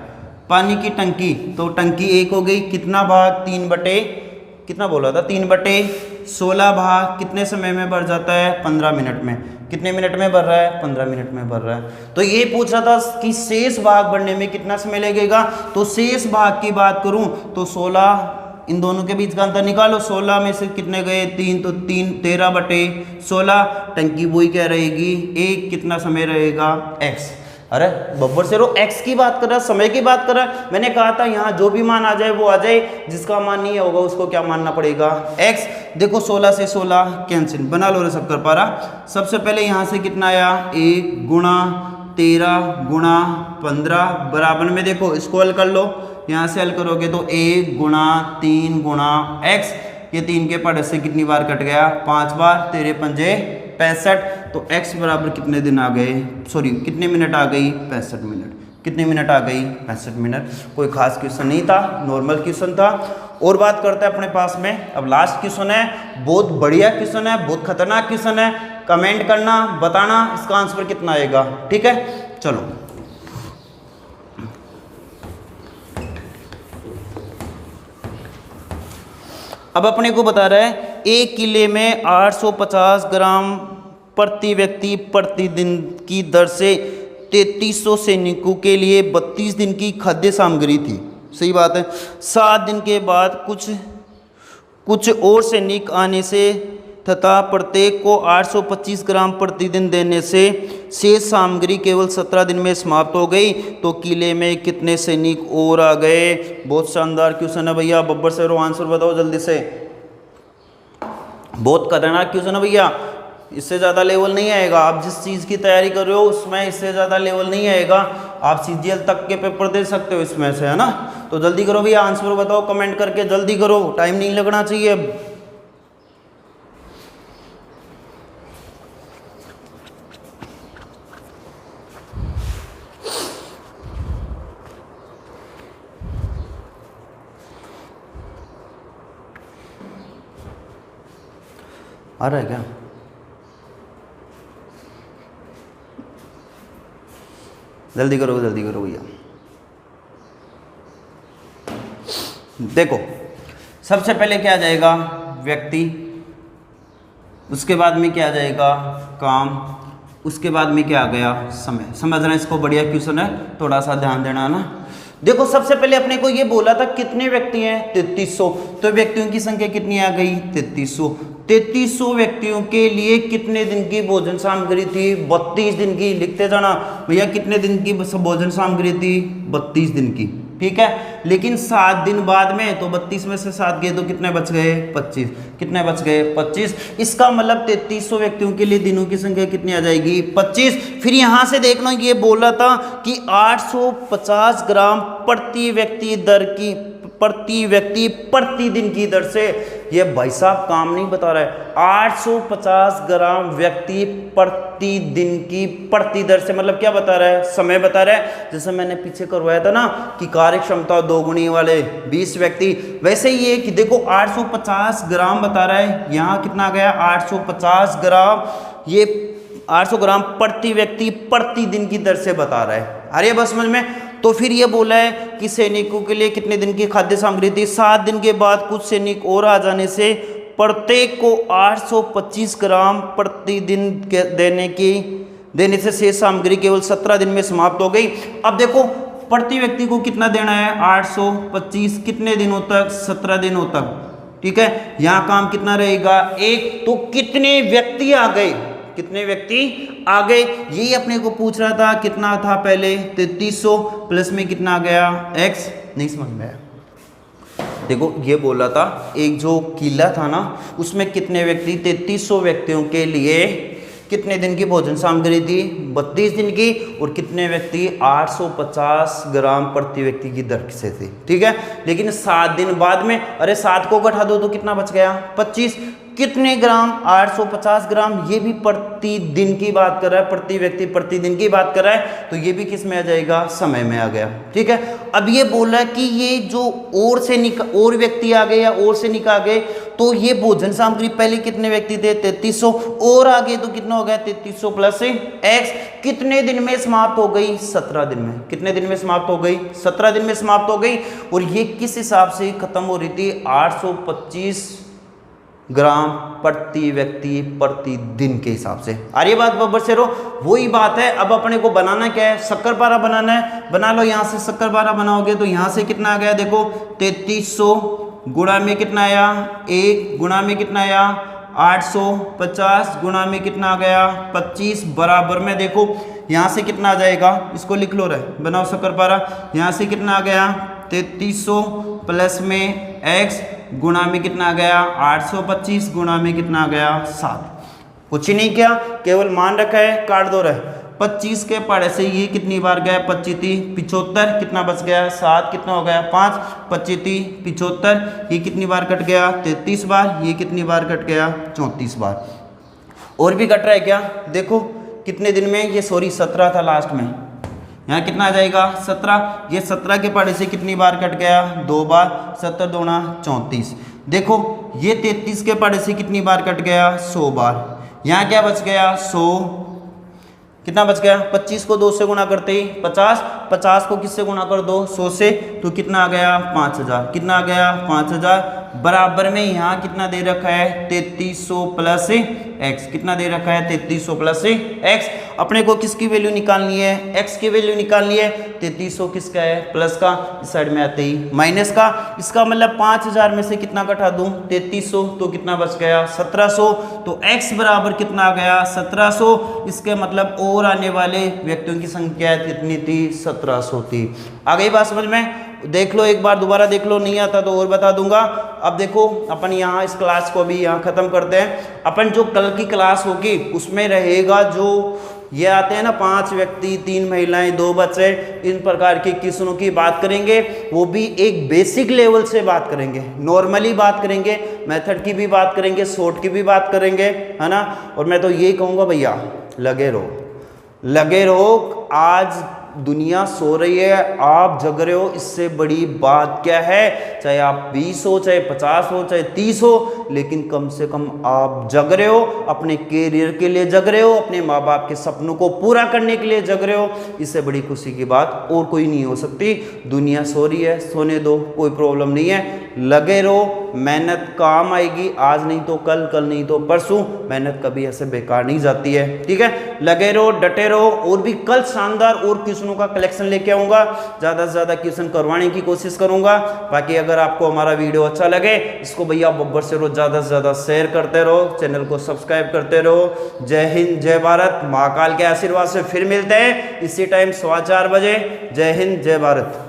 A: पानी की टंकी, तो टंकी एक हो गई, कितना भाग? 3 कितना बोला था? 3/16 भाग कितने समय में भर जाता है? 15 मिनट में। कितने मिनट में भर रहा है? 15 मिनट में भर रहा है। तो ये पूछ रहा था कि शेष भाग भरने में कितना समय लगेगा। तो शेष भाग की बात करूं तो 16, इन दोनों के बीच का अंतर निकालो, 16 में से कितने गए? 3, तो 13/16 टंकी वही क्या रहेगी? एक। कितना समय रहेगा? x। अरे बब्बर से रो x की बात कर रहा है, समय की बात कर रहा है। मैंने कहा था यहाँ जो भी मान आ जाए वो आ जाए, जिसका मान नहीं होगा उसको क्या मानना पड़ेगा? x। देखो 16 से 16 कैंसिल, बना लो रे शक्कर पारा। सबसे पहले यहाँ से कितना आया? 1 गुणा 13 गुणा 15 बराबर में, देखो इसको हल कर लो, यहाँ से हल करोगे तो 1 गुणा 3 गुणा x, ये 3 के पढ़ से कितनी बार कट गया? 5 बार, 13 पंजे 65, तो x बराबर कितने दिन आ गए? सॉरी कितने मिनट आ गई? 65 मिनट। कितने मिनट आ गई? 65 मिनट। कोई खास क्वेश्चन नहीं था, नॉर्मल क्वेश्चन था। और बात करते हैं अपने पास में, अब लास्ट क्वेश्चन है, बहुत बढ़िया क्वेश्चन है, बहुत खतरनाक क्वेश्चन है। कमेंट करना, बताना इसका आंसर कितना आएगा, ठीक है? चलो अब अपने को बता रहा है 1 किले में 850 ग्राम प्रति व्यक्ति प्रतिदिन की दर से 3300 सैनिकों के लिए 32 दिन की खाद्य सामग्री थी। सही बात है। 7 दिन के बाद कुछ और सैनिक आने से तथा प्रत्येक को 825 ग्राम प्रतिदिन देने से शेष सामग्री केवल 17 दिन में समाप्त हो गई, तो किले में कितने सैनिक और आ गए? बहुत शानदार क्वेश्चन है भैया, बब्बर से रो आंसर बताओ जल्दी से। बहुत खतरनाक क्वेश्चन है भैया, इससे ज़्यादा लेवल नहीं आएगा। आप जिस चीज़ की तैयारी कर रहे हो उसमें इससे ज़्यादा लेवल नहीं आएगा। आप CGL तक के पेपर दे सकते हो इसमें से, है ना? तो जल्दी करो भैया, आंसर बताओ कमेंट करके, जल्दी करो, टाइम नहीं लगना चाहिए अब। आ रहा है क्या? जल्दी करो भैया। देखो सबसे पहले क्या आ जाएगा? व्यक्ति, उसके बाद में क्या आ जाएगा? काम, उसके बाद में क्या आ गया? समय। समझ रहे हैं इसको? बढ़िया क्वेश्चन है, थोड़ा सा ध्यान देना ना। देखो सबसे पहले अपने को ये बोला था कितने व्यक्ति हैं? 3300, तो व्यक्तियों की संख्या कितनी आ गई? 3300। 3300 व्यक्तियों के लिए कितने दिन की भोजन सामग्री थी? 32 दिन की। लिखते जाना भैया, कितने दिन की भोजन सामग्री थी? 32 दिन की, ठीक है। लेकिन 7 दिन बाद में, तो 32 में से 7 गए तो कितने बच गए? 25। कितने बच गए? 25। इसका मतलब 3300 व्यक्तियों के लिए दिनों की संख्या कितनी आ जाएगी? 25। फिर यहां से देखना, ये बोला था कि 850 ग्राम प्रति व्यक्ति प्रतिदिन की दर से। ये भाई साहब काम नहीं बता रहा है। 850 ग्राम व्यक्ति प्रतिदिन की प्रति दर से मतलब क्या बता रहा है? समय बता रहा है। जैसे मैंने पीछे करवाया था ना कि कार्य क्षमता 2 गुनी वाले 20 व्यक्ति, वैसे ही ये कि देखो 850 ग्राम बता रहा है। यहाँ कितना गया? 850 ग्राम। ये 800 ग्राम प्रति व्यक्ति प्रतिदिन की दर से बता रहा है। अरे बस समझ में। तो फिर ये बोला है कि सैनिकों के लिए कितने दिन की खाद्य सामग्री थी? 7 दिन के बाद कुछ सैनिक और आ जाने से प्रत्येक को 825 ग्राम प्रतिदिन देने से शेष सामग्री केवल 17 दिन में समाप्त हो गई। अब देखो प्रति व्यक्ति को कितना देना है? 825 कितने दिनों तक? 17 दिनों तक, ठीक है। यहाँ काम कितना रहेगा? 1। तो कितने व्यक्ति आ गए? कितने व्यक्ति आ गए? यही अपने को पूछ रहा था। कितना था पहले? 3300 प्लस में कितना आ गया? x। नहीं समझ में आया? देखो ये बोला था एक जो किला था ना उसमें कितने व्यक्ति? 3300 व्यक्तियों के लिए कितने दिन की भोजन सामग्री थी? 32 दिन की। और कितने व्यक्ति? 850 ग्राम प्रति व्यक्ति की दर से थे, ठीक है। लेकिन 7 दिन बाद में, अरे 7 को घटा दो तो कितना बच गया? 25। कितने ग्राम? 850 ग्राम। ये भी प्रति दिन की बात कर रहा है, प्रति व्यक्ति प्रति दिन की बात कर रहा है, तो ये भी किस में आ जाएगा? समय में आ गया, ठीक है। अब ये बोल रहा है कि ये जो और व्यक्ति आ गए या और से निकाल गए, तो ये भोजन सामग्री पहले कितने व्यक्ति थे? 3300। और आगे तो कितना हो गया? 3300 प्लस x। कितने दिन में समाप्त हो गई? 17 दिन में। कितने दिन में समाप्त हो गई? 17 दिन में समाप्त हो गई। और ये किस हिसाब से खत्म हो रही थी? 825 ग्राम प्रति व्यक्ति प्रति दिन के हिसाब से। आ रही बात बब्बर से रो? वही बात है। अब अपने को बनाना क्या है? शक्कर पारा बनाना है। बना लो। यहाँ से शक्कर पारा बनाओगे तो यहाँ से कितना आ गया? देखो 3300 गुणा में कितना आया? 1 गुणा में कितना आया? 850 गुणा में कितना आ गया? 25 बराबर में देखो यहाँ से कितना आ जाएगा? इसको लिख लो रहे, बनाओ शक्कर पारा। यहाँ से कितना आ गया? 3300 प्लस में x गुणा में कितना आ गया? 825 गुणा में कितना आ गया? 7। कुछ ही नहीं किया, केवल मान रखा है, काट दो रहे। 25 के पढ़े से ये कितनी बार गया? 25 75। कितना बच गया? 7। कितना हो गया? 5। 25 75। ये कितनी बार कट गया? 33 बार। ये कितनी बार कट गया? 34 बार। और भी कट रहा है क्या? देखो कितने दिन में? ये सॉरी 17 था लास्ट में। यहाँ कितना आ जाएगा? 17। ये 17 के पढ़े से कितनी बार कट गया? 2 बार। 17 दूना 34। देखो ये 33 के पढ़े से कितनी बार कट गया? 100 बार। यहाँ क्या बच गया? 100। कितना बच गया? 25 को 2 से गुणा करते ही 50। 50 को किससे गुणा कर दो? 100 से। तो कितना आ गया? 5000। कितना आ गया? 5000 बराबर में यहाँ कितना दे रखा है? 3300 प्लस x। कितना दे रखा है? 3300 प्लस x। अपने को किसकी वैल्यू निकालनी है? x की वैल्यू निकालनी है। 3300 किसका है? प्लस का। इस साइड में आते ही माइनस का। इसका मतलब 5000 में से कितना घटा दूं? 3300। तो कितना बच गया? 1700। तो x बराबर कितना आ गया? 1700। इसके मतलब और आने वाले व्यक्तियों की संख्या कितनी थी? 1700 थी। आ गई बात समझ में? देख लो एक बार, दोबारा देख लो, नहीं आता तो और बता दूंगा। अब देखो अपन यहाँ इस क्लास को भी यहाँ खत्म करते हैं। अपन जो कल की क्लास होगी उसमें रहेगा जो ये आते हैं ना 5 व्यक्ति, 3 महिलाएं, 2 बच्चे, इन प्रकार के क्वेश्चनों की बात करेंगे। वो भी एक बेसिक लेवल से बात करेंगे, नॉर्मली बात करेंगे, मेथड की भी बात करेंगे, शॉर्ट की भी बात करेंगे, है ना। और मैं तो यही कहूँगा भैया लगे रहो, लगे रहो। आज दुनिया सो रही है, आप जग रहे हो, इससे बड़ी बात क्या है? चाहे आप 20 हो, चाहे 50 हो, चाहे 30 हो, लेकिन कम से कम आप जग रहे हो, अपने कैरियर के लिए जग रहे हो, अपने माँ बाप के सपनों को पूरा करने के लिए जग रहे हो। इससे बड़ी खुशी की बात और कोई नहीं हो सकती। दुनिया सो रही है, सोने दो, कोई प्रॉब्लम नहीं है। लगे रहो, मेहनत काम आएगी, आज नहीं तो कल, कल नहीं तो परसों। मेहनत कभी ऐसे बेकार नहीं जाती है, ठीक है। लगे रहो, डटे रहो। और भी कल शानदार और क्वेश्चनों का कलेक्शन लेके आऊंगा, ज़्यादा से ज़्यादा क्वेश्चन करवाने की कोशिश करूंगा। बाकी अगर आपको हमारा वीडियो अच्छा लगे, इसको भैया बब्बर से रोज ज़्यादा से ज़्यादा शेयर करते रहो, चैनल को सब्सक्राइब करते रहो। जय हिंद, जय भारत। महाकाल के आशीर्वाद से फिर मिलते हैं इसी टाइम 4:15 बजे। जय हिंद, जय भारत।